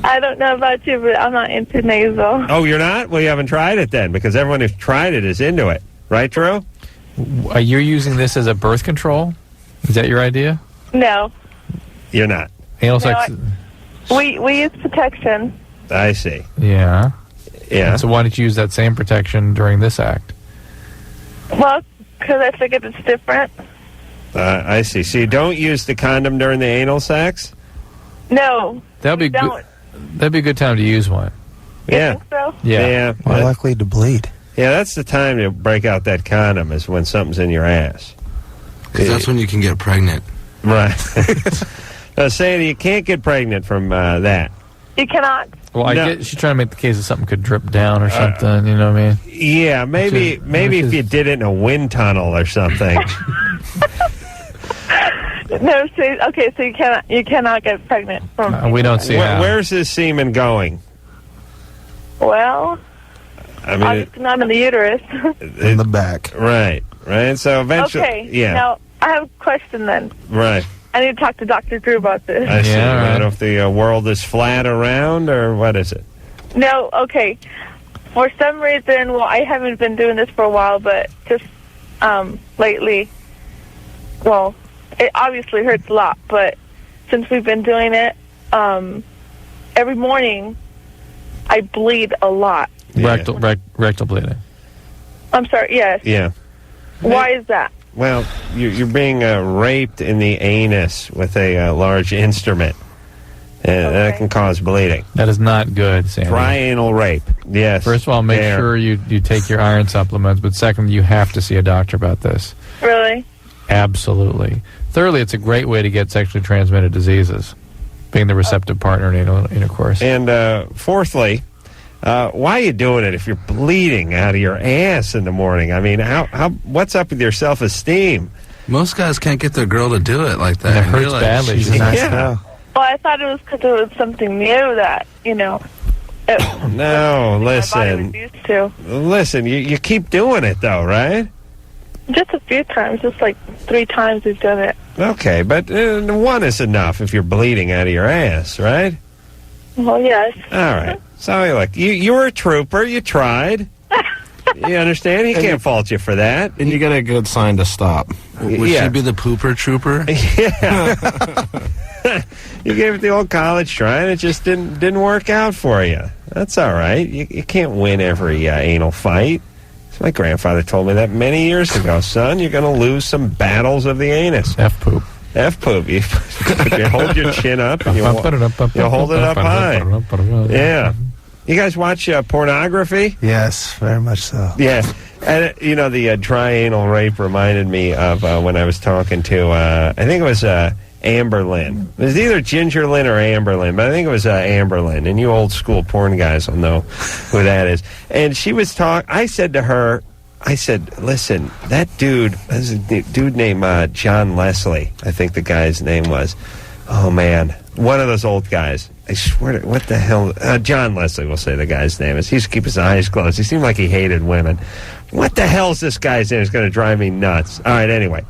I don't know about you, but I'm not into nasal. Oh, you're not? Well, you haven't tried it then, because everyone who's tried it is into it. Right, Drew? You're using this as a birth control? Is that your idea? No. You're not. Anal No, sex? We use protection. I see. Yeah. Yeah. So why don't you use that same protection during this act? Well, because I figured it's different. I see. So you don't use the condom during the anal sex? No. That'd be good. That'd be a good time to use one. Yeah. So? Yeah. More likely to bleed. Yeah, that's the time to break out that condom is when something's in your ass. Because that's when you can get pregnant. Right. Sandy, you can't get pregnant from that. You cannot. Well, I get she's trying to make the case that something could drip down or something. You know what I mean? Yeah, maybe if you did it in a wind tunnel or something. No, so you cannot get pregnant from. We don't see how. Where's this semen going? Well, I mean, obviously not in the uterus. in the back. Right. So eventually, Okay. yeah. Now I have a question then. Right. I need to talk to Dr. Drew about this. I see. I don't know if the world is flat around or what is it? No, okay. For some reason, well, I haven't been doing this for a while, but just lately, well, it obviously hurts a lot, but since we've been doing it, every morning I bleed a lot. Rectal bleeding. I'm sorry, yes. Yeah. Why is that? Well, you're being raped in the anus with a large instrument. And that can cause bleeding. That is not good, Sandy. Dry anal rape. Yes. First of all, make sure you take your iron supplements, but second, you have to see a doctor about this. Really? Absolutely. Thirdly, it's a great way to get sexually transmitted diseases, being the receptive partner in anal intercourse. And fourthly, why are you doing it if you're bleeding out of your ass in the morning? I mean, what's up with your self-esteem? Most guys can't get their girl to do it like that. And it hurts badly. She's a nice girl. Well, I thought it was because it was something new that, No, my body listen. was used to. Listen, you keep doing it, though, right? Just a few times, just like 3 times we've done it. Okay, but one is enough if you're bleeding out of your ass, right? Well, yes. All right. So, look, you were a trooper. You tried. You understand? He can't fault you for that. And you get a good sign to stop. Would she be the pooper trooper? Yeah. You gave it the old college try, and it just didn't work out for you. That's all right. You can't win every anal fight. My grandfather told me that many years ago. Son, you're going to lose some battles of the anus. F-poop. F-poop. You hold your chin up, and you hold it up high. Yeah. You guys watch pornography? Yes, very much so. Yeah. And, the dry anal rape reminded me of when I was talking to, I think it was Amber Lynn. It was either Ginger Lynn or Amber Lynn, but I think it was Amber Lynn. And you old school porn guys will know who that is. And she was I said to her, listen, that dude, there's a dude named John Leslie, I think the guy's name was. Oh, man. One of those old guys. I swear to, what the hell? John Leslie, we'll say the guy's name is. He used to keep his eyes closed. He seemed like he hated women. What the hell is this guy's name? It's going to drive me nuts. All right, anyway.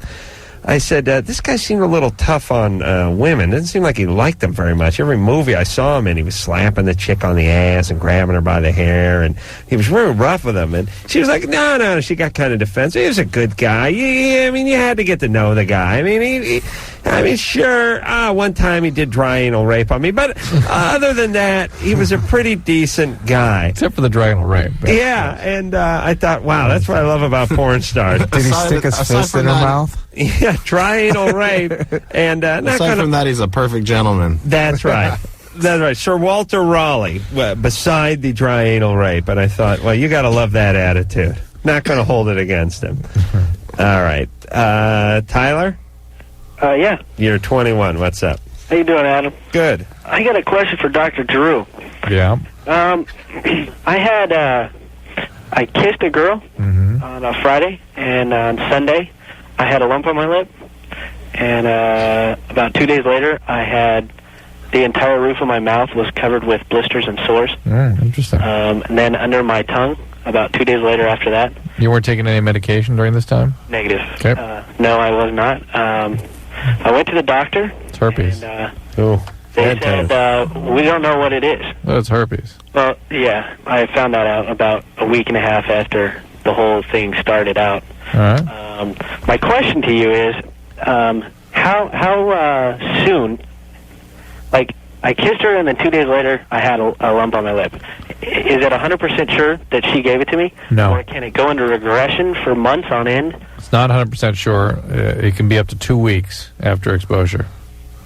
I said, this guy seemed a little tough on women. Didn't seem like he liked them very much. Every movie I saw him in, he was slapping the chick on the ass and grabbing her by the hair, and he was really rough with them. And she was like, no. She got kind of defensive. He was a good guy. I mean, you had to get to know the guy. I mean, sure, one time he did dry anal rape on me, but other than that, he was a pretty decent guy. Except for the dry anal rape. Yeah, and I thought, wow, that's what I love about porn stars. Did he stick his fist in her mouth? Yeah, dry anal rape. And aside from that, he's a perfect gentleman. That's right. That's right. Sir Walter Raleigh, beside the dry anal rape. And I thought, well, you got to love that attitude. Not going to hold it against him. All right. Tyler? Yeah. You're 21. What's up? How you doing, Adam? Good. I got a question for Dr. Drew. Yeah. I kissed a girl on a Friday, and on Sunday, I had a lump on my lip. And about 2 days later, I had the entire roof of my mouth was covered with blisters and sores. Interesting. And then under my tongue, about 2 days later after that. You weren't taking any medication during this time? Negative. Okay. No, I was not. I went to the doctor. It's herpes. And, oh, they said, we don't know what it is. Oh, it's herpes. Well, yeah, I found that out about a week and a half after the whole thing started out. All right. My question to you is, how soon, like, I kissed her and then 2 days later I had a lump on my lip. Is it 100% sure that she gave it to me? No. Or can it go into regression for months on end? It's not 100% sure. It can be up to 2 weeks after exposure.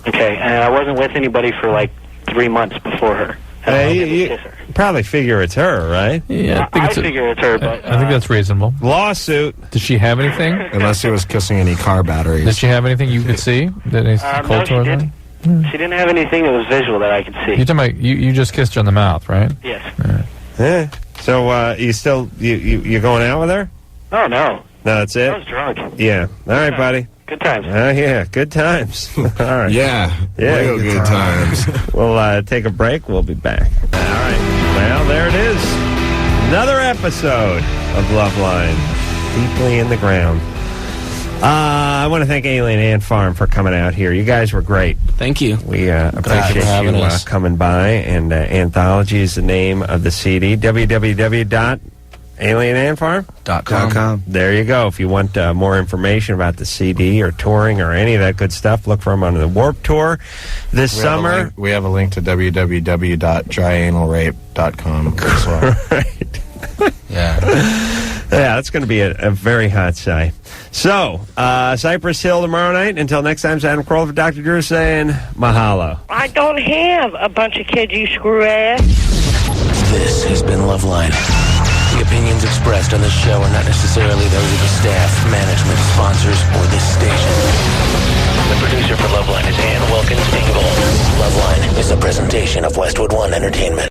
Okay, and I wasn't with anybody for like 3 months before her. You probably figure it's her, right? Yeah, I figure it's her, but I think that's reasonable. Lawsuit. Does she have anything? Unless he was kissing any car batteries. Did she have anything you could see? no, she didn't. She didn't have anything that was visual that I could see. You're talking about, you just kissed her in the mouth, right? Yes. Right. Yeah. So you still you going out with her? Oh no. No, that's it. I was drunk. Yeah. All right, buddy. Good times. Yeah, good times. All right. Yeah, real good times. We'll take a break. We'll be back. All right. Well, there it is. Another episode of Loveline, deeply in the ground. I want to thank Alien Ant Farm for coming out here. You guys were great. Thank you. We appreciate you coming by. And Anthology is the name of the CD. www.alienantfarm.com. There you go. If you want more information about the CD or touring or any of that good stuff, look for them on the Warped Tour this summer. We have a link to www.dryanalrape.com as well. Right. Yeah. Yeah, that's going to be a very hot site. So, Cypress Hill tomorrow night. Until next time, it's Adam Carolla for Dr. Drew saying mahalo. I don't have a bunch of kids, you screw ass. This has been Loveline. The opinions expressed on this show are not necessarily those of the staff, management, sponsors, or this station. The producer for Loveline is Ann Wilkins Engel. Loveline is a presentation of Westwood One Entertainment.